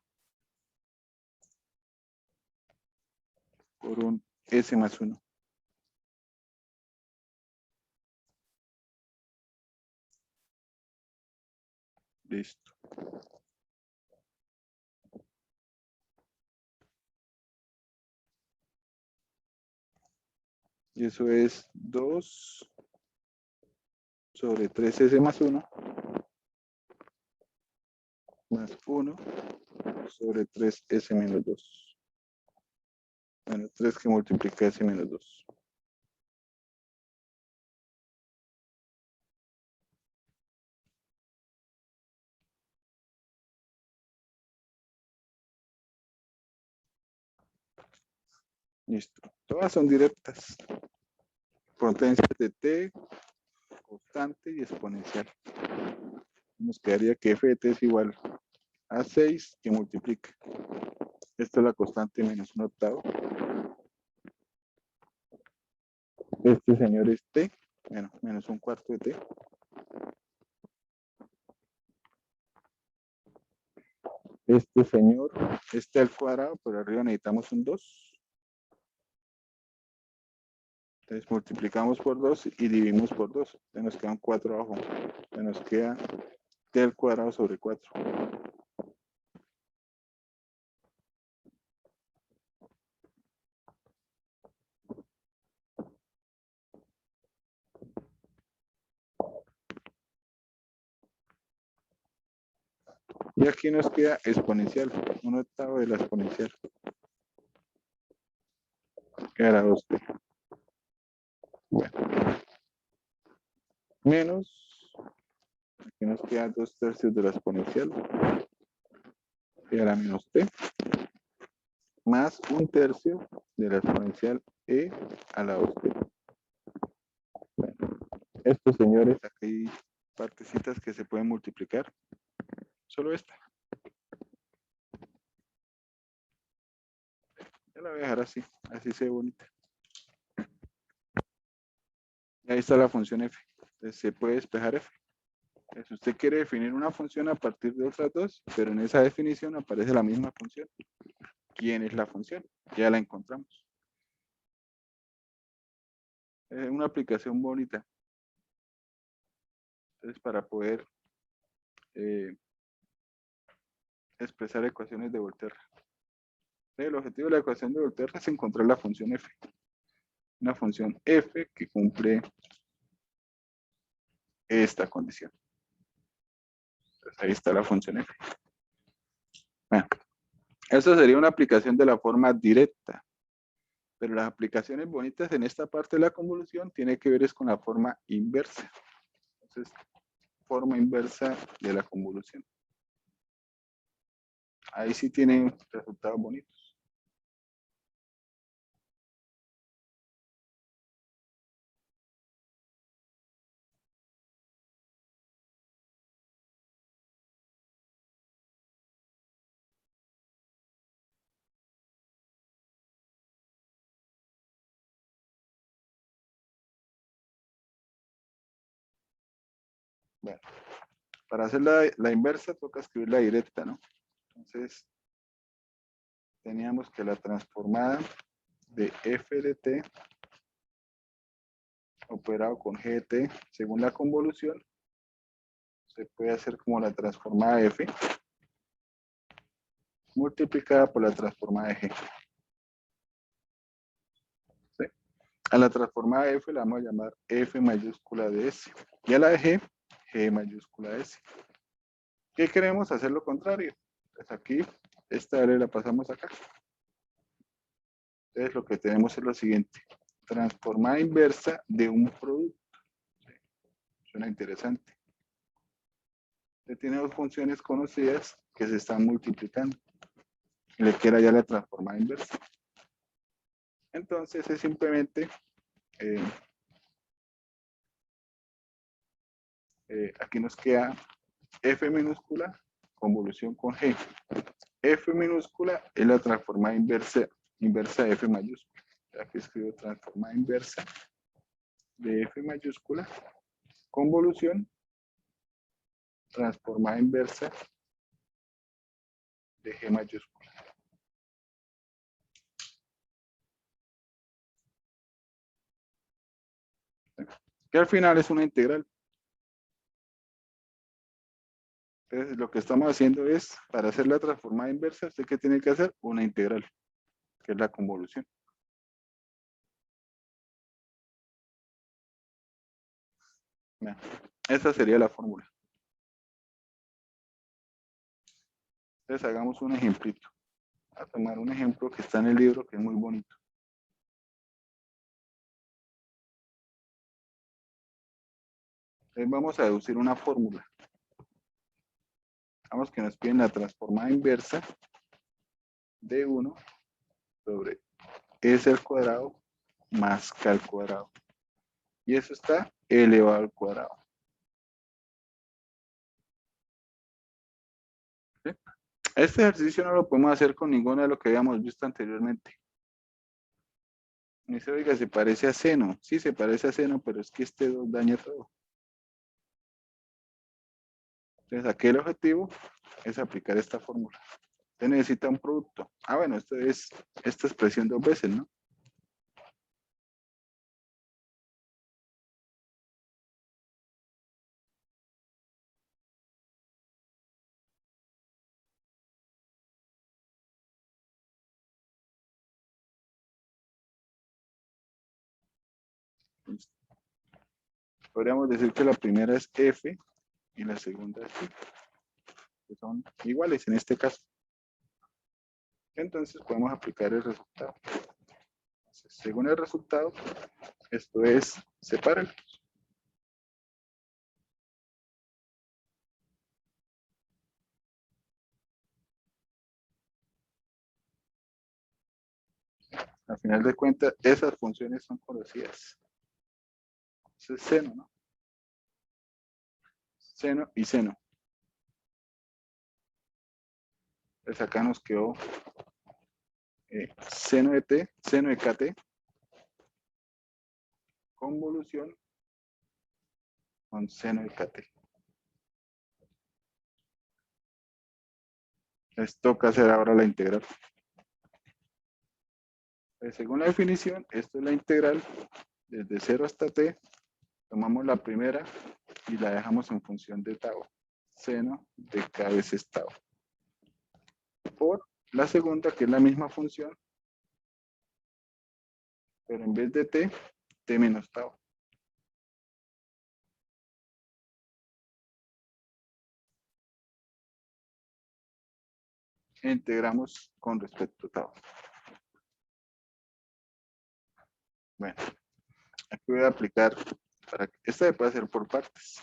un S más 1. Listo. Y eso es 2 sobre 3S más 1 más 1 sobre 3S menos 2. Bueno, 3 que multiplica S menos 2. Listo. Todas son directas. Potencias de T, constante y exponencial. Nos quedaría que f de T es igual a 6 que multiplica. Esta es la constante menos 1/8. Este señor es T, bueno, menos 1/4 de T. Este señor, este al cuadrado, por arriba necesitamos un 2. Entonces multiplicamos por 2 y dividimos por 2. Entonces nos queda un 4 abajo. Entonces nos queda T al cuadrado sobre 4. Y aquí nos queda exponencial, 1/8 de la exponencial. Quedará 2T. Bueno. Menos, aquí nos queda 2/3 de la exponencial. Quedará menos T. Más 1/3 de la exponencial E a la 2T. Bueno, estos señores, aquí hay partecitas que se pueden multiplicar. Solo esta. Ya la voy a dejar así se ve bonita. Y ahí está la función f. Entonces se puede despejar f. Si usted quiere definir una función a partir de otras dos, pero en esa definición aparece la misma función. ¿Quién es la función? Ya la encontramos. Es una aplicación bonita. Entonces, para poder expresar ecuaciones de Volterra. El objetivo de la ecuación de Volterra es encontrar la función f. Una función f que cumple esta condición. Entonces, ahí está la función f. Bueno, eso sería una aplicación de la forma directa. Pero las aplicaciones bonitas en esta parte de la convolución tiene que ver es con la forma inversa. Entonces, forma inversa de la convolución. Ahí sí tienen resultados bonitos. Bueno, para hacer la inversa toca escribir la directa, ¿no? Entonces, teníamos que la transformada de f de t operado con g de t según la convolución se puede hacer como la transformada de f multiplicada por la transformada de g. ¿Sí? A la transformada de f la vamos a llamar f mayúscula de s y a la de g, g mayúscula de s. ¿Qué queremos? Hacer lo contrario. Pues aquí, esta área la pasamos acá. Entonces lo que tenemos es lo siguiente. Transformada inversa de un producto. ¿Sí? Suena interesante. Tiene dos funciones conocidas que se están multiplicando. Le queda ya la transformada inversa. Entonces es simplemente aquí nos queda F minúscula, convolución con G. F minúscula es la transformada inversa de F mayúscula. Aquí escribo transformada inversa de F mayúscula, convolución, transformada inversa de G mayúscula. Que al final es una integral. Entonces, lo que estamos haciendo es, para hacer la transformada inversa, ¿usted qué tiene que hacer? Una integral, que es la convolución. Bueno, esa sería la fórmula. Entonces, hagamos un ejemplito. Voy a tomar un ejemplo que está en el libro, que es muy bonito. Entonces, vamos a deducir una fórmula. Vamos que nos piden la transformada inversa de 1 sobre S al cuadrado más K al cuadrado. Y eso está elevado al cuadrado. ¿Sí? Este ejercicio no lo podemos hacer con ninguno de lo que habíamos visto anteriormente. Me dice, oiga, se parece a seno. Sí, se parece a seno, pero es que este 2 daña todo. Entonces, aquí el objetivo es aplicar esta fórmula. Usted necesita un producto. Ah, bueno, esto es esta expresión dos veces, ¿no? Podríamos decir que la primera es F y la segunda es F, que son iguales en este caso. Entonces podemos aplicar el resultado. Entonces, según el resultado, esto es separar. Al final de cuentas, esas funciones son conocidas. Eso es seno, ¿no? Seno y seno. Pues acá nos quedó seno de t, seno de kt, convolución con seno de kt. Les toca hacer ahora la integral. Pues según la definición, esto es la integral desde 0 hasta t. Tomamos la primera y la dejamos en función de tau. Seno de k veces tau. Por la segunda, que es la misma función, pero en vez de t, t menos tau. E integramos con respecto a tau. Bueno, aquí voy a aplicar, esta se puede hacer por partes.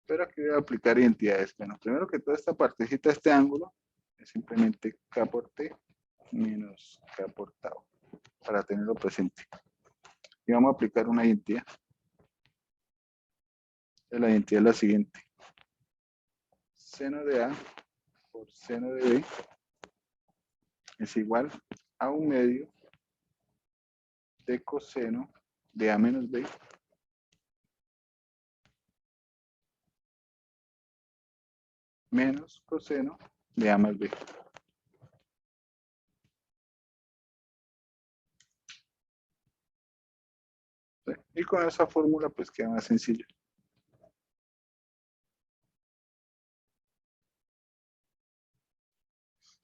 Pero aquí voy a aplicar identidades. Bueno, primero que toda esta partecita de este ángulo es simplemente k por t menos k por tau, para tenerlo presente. Y vamos a aplicar una identidad. La identidad es la siguiente. Seno de A por seno de B es igual a 1/2 de coseno de A menos B menos coseno de A más B. Y con esa fórmula pues queda más sencillo.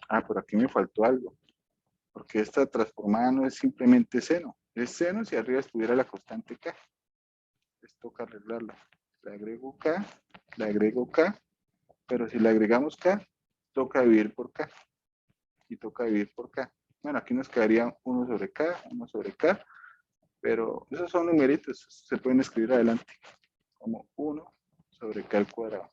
Ah, por aquí me faltó algo. Porque esta transformada no es simplemente seno. Es seno si arriba estuviera la constante K. Les toca arreglarla. Le agrego K, pero si le agregamos K, toca dividir por K. Y toca dividir por K. Bueno, aquí nos quedaría 1 sobre K, 1 sobre K, pero esos son numeritos, se pueden escribir adelante como 1 sobre K al cuadrado.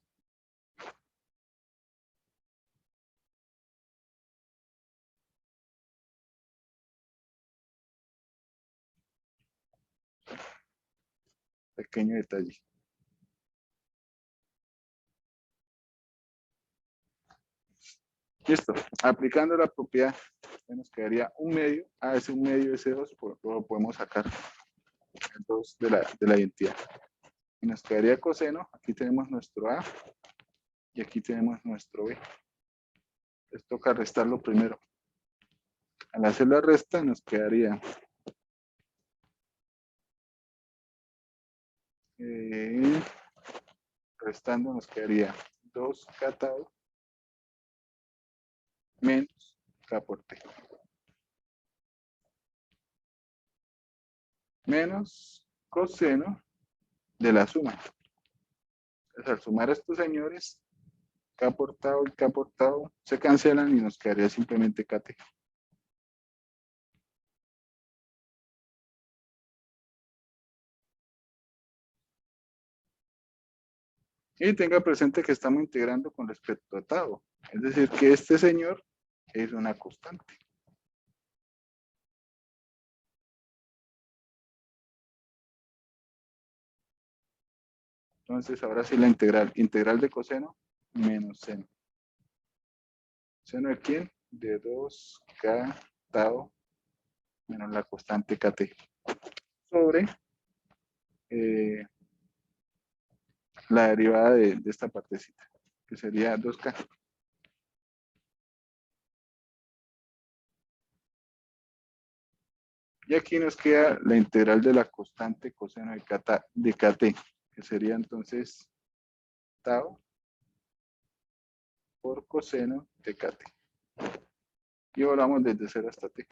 Pequeño detalle. Listo. Aplicando la propiedad, nos quedaría un medio. Ese un medio, ese 2, lo podemos sacar el 2 de la identidad. Y nos quedaría coseno. Aquí tenemos nuestro A y aquí tenemos nuestro B. Les toca restarlo primero. Al hacer la resta nos quedaría restando nos quedaría 2K tau menos K por T. Menos coseno de la suma. Entonces, al sumar a estos señores, K por tau y K por tau se cancelan y nos quedaría simplemente KT. Y tenga presente que estamos integrando con respecto a tau. Es decir, que este señor es una constante. Entonces, ahora sí la integral de coseno menos seno. ¿Seno de quién? De 2K tau menos la constante KT. Sobre la derivada de esta partecita, que sería 2K. Y aquí nos queda la integral de la constante coseno de KT, que sería entonces tau por coseno de KT. Y volvamos desde 0 hasta T.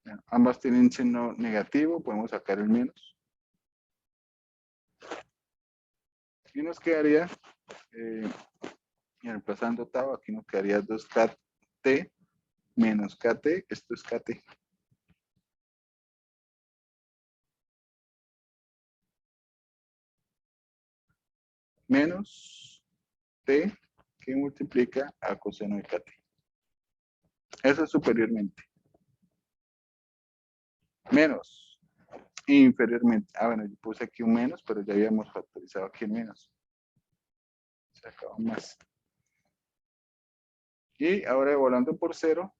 Bueno, ambas tienen signo negativo, podemos sacar el menos. Y nos quedaría, reemplazando tau, aquí nos quedaría 2KT menos KT, esto es KT. Menos T que multiplica a coseno de KT. Eso es superiormente. Menos inferiormente. Ah, bueno, yo puse aquí un menos, pero ya habíamos factorizado aquí el menos. Se acabó más. Y ahora volando por 0,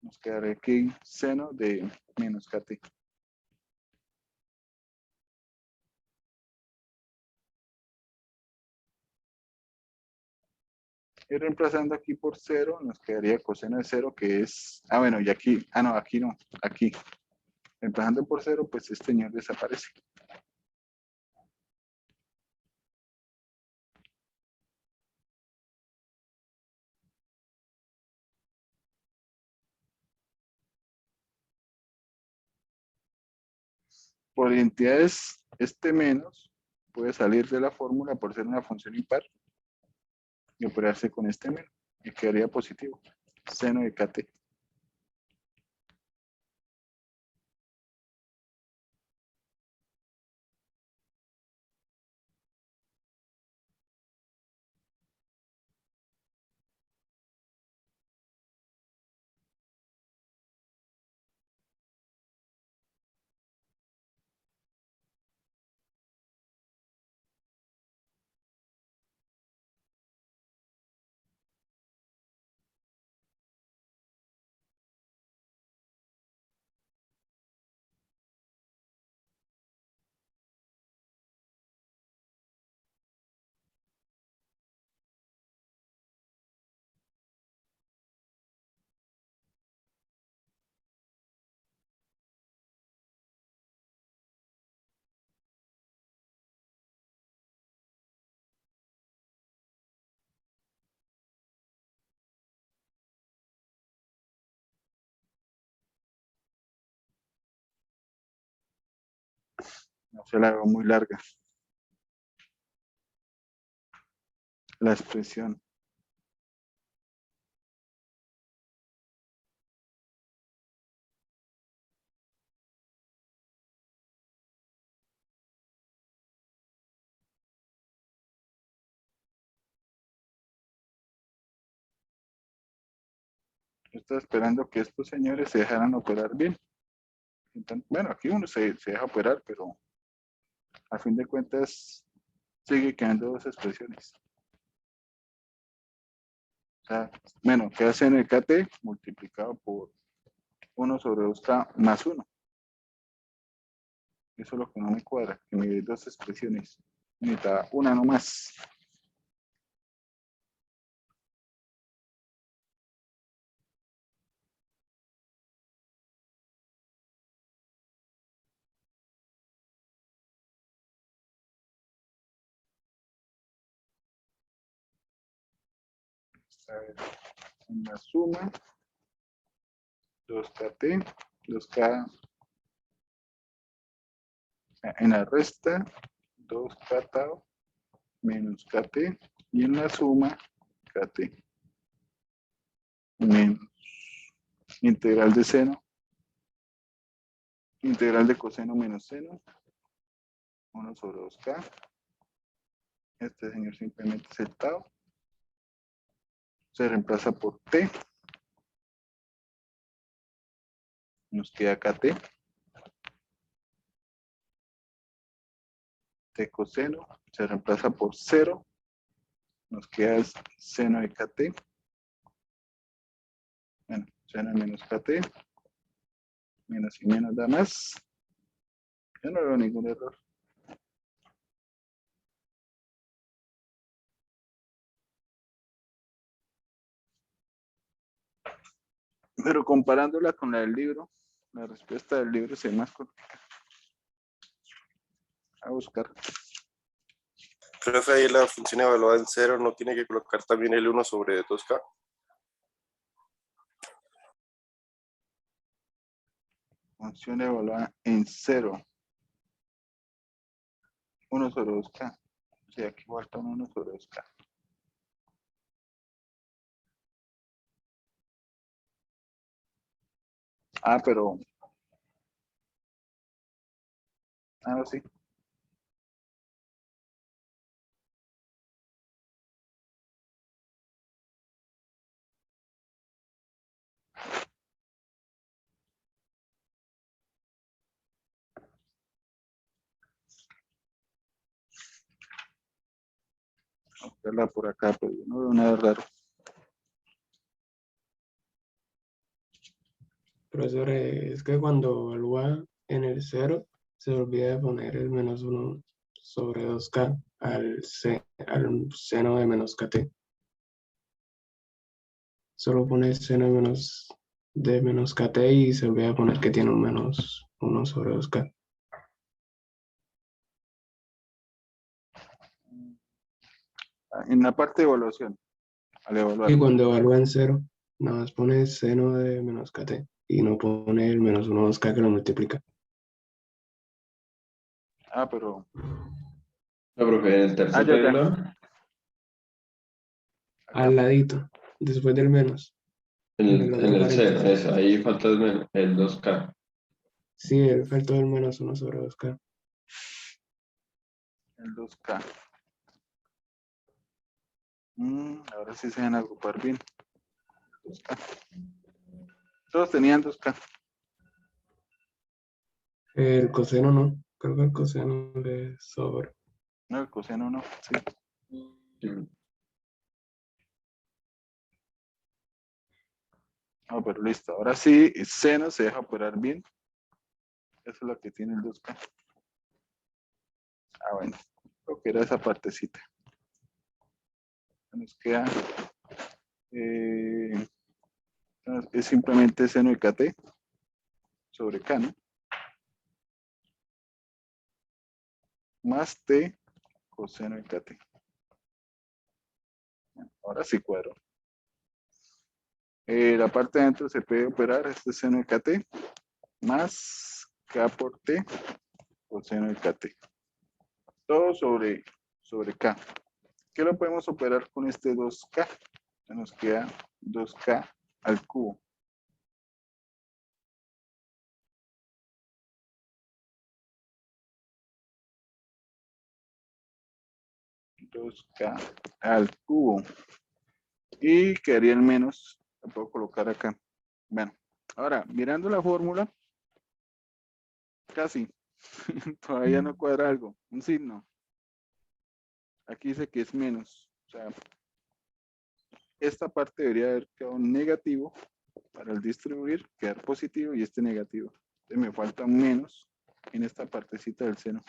nos quedará aquí seno de menos KT. Y reemplazando aquí por 0, nos quedaría coseno de 0, que es... Ah, bueno, y aquí... Ah, no, aquí no. Aquí. Reemplazando por 0, pues este señor desaparece. Por identidades, este menos puede salir de la fórmula por ser una función impar y operarse con este menos. Y quedaría positivo. Seno de KT. No se la hago muy larga. La expresión. Yo estaba esperando que estos señores se dejaran operar bien. Entonces, bueno, aquí uno se deja operar, pero a fin de cuentas sigue quedando dos expresiones. O sea, bueno, ¿qué hace en el KT? Multiplicado por 1 sobre 2K más 1. Eso es lo que no me cuadra, que me dé dos expresiones. Necesita una nomás. A ver, en la suma, 2KT, 2K, en la resta, 2K tau menos KT, y en la suma, KT menos integral de seno, integral de coseno menos seno, 1 sobre 2K. Este señor simplemente es el tau. Se reemplaza por T. Nos queda KT. T coseno se reemplaza por 0. Nos queda seno de KT. Bueno, seno de menos KT. Menos y menos da más. Yo no veo ningún error. Pero comparándola con la del libro, la respuesta del libro se ve más complicada. A buscar. Profe, ahí la función evaluada en 0 no tiene que colocar también el 1 sobre 2K. Función evaluada en 0. 1 sobre 2K. O sea, aquí falta un 1 sobre 2K. Ah, pero... Ah, no, sí. Vamos a verla por acá, pero yo no veo nada raro. Profesor, es que cuando evalúa en el 0, se olvida de poner el menos 1 sobre 2K al seno de menos KT. Solo pone seno de menos KT y se olvida de poner que tiene un menos 1 sobre 2K. En la parte de evaluación, al evaluar. Y cuando evalúa en 0, nada más pone seno de menos KT y no pone el menos 1 2K que lo multiplica. Ah, pero... No, profe, en el tercer ya. renglón, Acá. Al ladito, después del menos. en otro el seno, paréntesis. eso, ahí falta el 2K. Sí, el faltó el menos 1 sobre 2K. El 2K. Ahora sí se van a agrupar bien. 2K. Todos tenían 2K. El coseno no, creo que el coseno le sobra. No, el coseno no. Sí. Mm. No, pero listo. Ahora sí, el seno se deja operar bien. Eso es lo que tiene el 2K. Ah, bueno. Creo que era esa partecita. Nos queda... es simplemente seno de KT sobre K, ¿no? Más T coseno de KT. Ahora sí cuadro. La parte de adentro se puede operar, este seno de KT, más K por T coseno de KT. Todo sobre K. ¿Qué lo podemos operar con este 2K? Nos queda 2K al cubo. 2K al cubo. Y quedaría el menos, lo puedo colocar acá. Bueno, ahora, mirando la fórmula, casi, todavía no cuadra algo, un signo. Aquí dice que es menos, o sea, esta parte debería haber quedado negativo para el distribuir, quedar positivo y este negativo. Entonces me falta un menos en esta partecita del seno.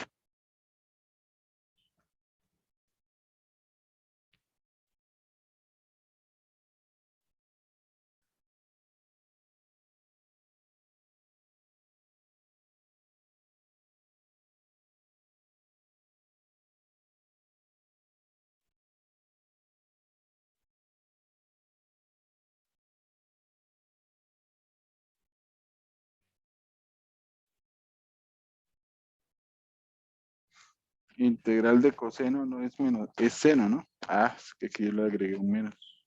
Integral de coseno no es menos, es seno, ¿no? Ah, es que aquí yo le agregué un menos.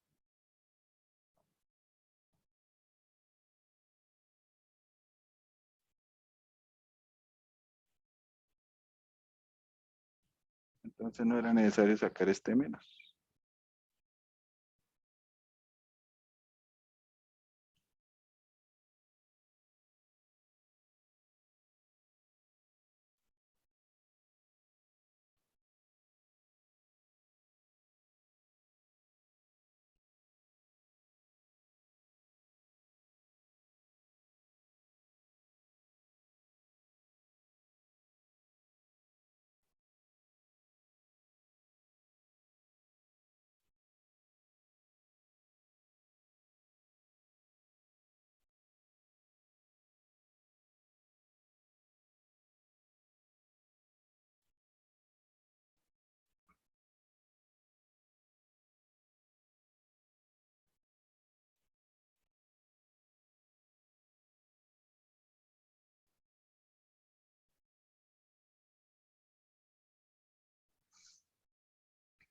Entonces no era necesario sacar este menos.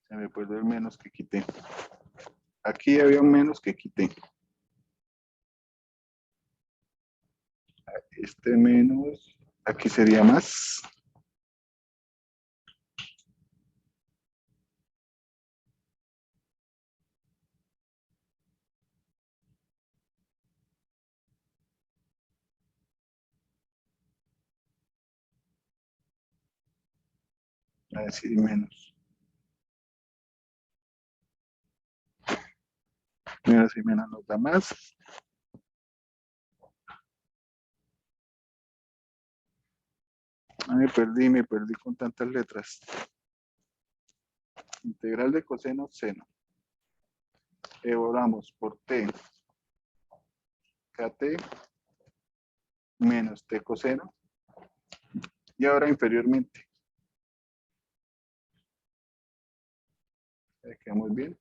Se me puede el menos que quité. Aquí había un menos que quité. Este menos, aquí sería más. A decir menos. Menos y menos nos da más. Ah, me perdí con tantas letras. Integral de coseno, seno. Evaluamos por t, kt menos t coseno. Y ahora inferiormente. Ahí queda muy bien.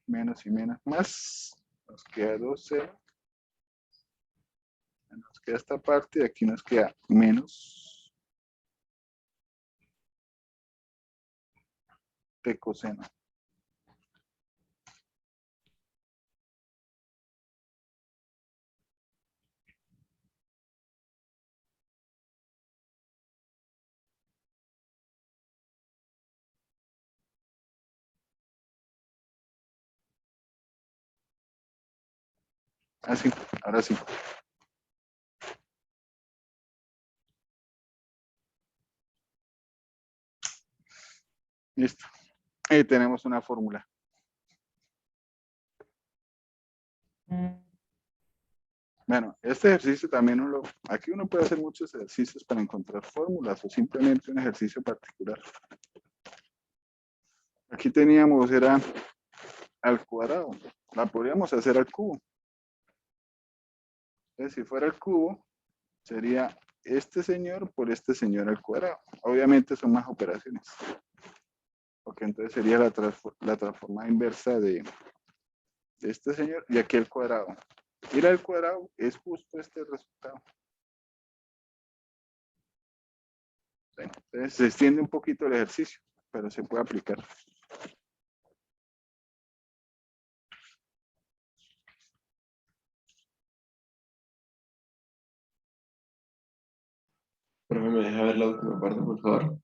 Menos y menos más. Nos queda 2 seno. Nos queda esta parte y aquí nos queda menos t coseno. Así, ahora sí. Listo. Ahí tenemos una fórmula. Bueno, este ejercicio también aquí uno puede hacer muchos ejercicios para encontrar fórmulas o simplemente un ejercicio particular. Aquí teníamos, era al cuadrado. La podríamos hacer al cubo. Entonces, si fuera al cubo, sería este señor por este señor al cuadrado. Obviamente son más operaciones. Porque entonces sería la transformada inversa de este señor y aquí al cuadrado. Ir al cuadrado es justo este resultado. Entonces se extiende un poquito el ejercicio, pero se puede aplicar. Profe, ¿me deja ver la última parte, por favor?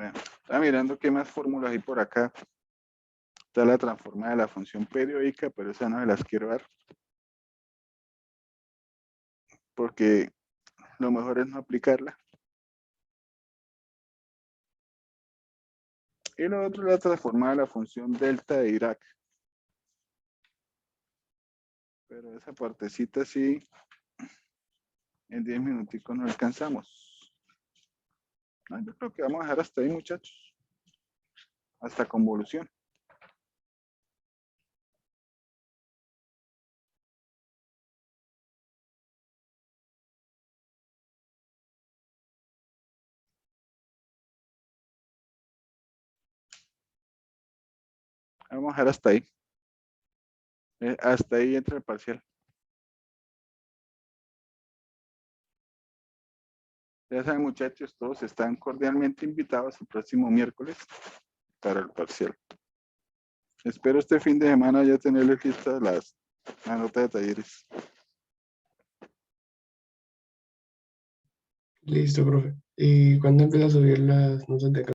Bueno, está mirando qué más fórmulas hay por acá. Está la transforma de la función periódica, pero esa no se las quiero dar. Porque lo mejor es no aplicarla. Y lo otro es la transforma de la función delta de Dirac. Pero esa partecita sí, en 10 minuticos no alcanzamos. No, yo creo que vamos a dejar hasta ahí, muchachos. Hasta convolución. Vamos a dejar hasta ahí. Hasta ahí entra el parcial. Ya saben, muchachos, todos están cordialmente invitados el próximo miércoles para el parcial. Espero este fin de semana ya tenerles listas las notas de talleres. Listo, profe. ¿Y cuándo empieza a subir las notas de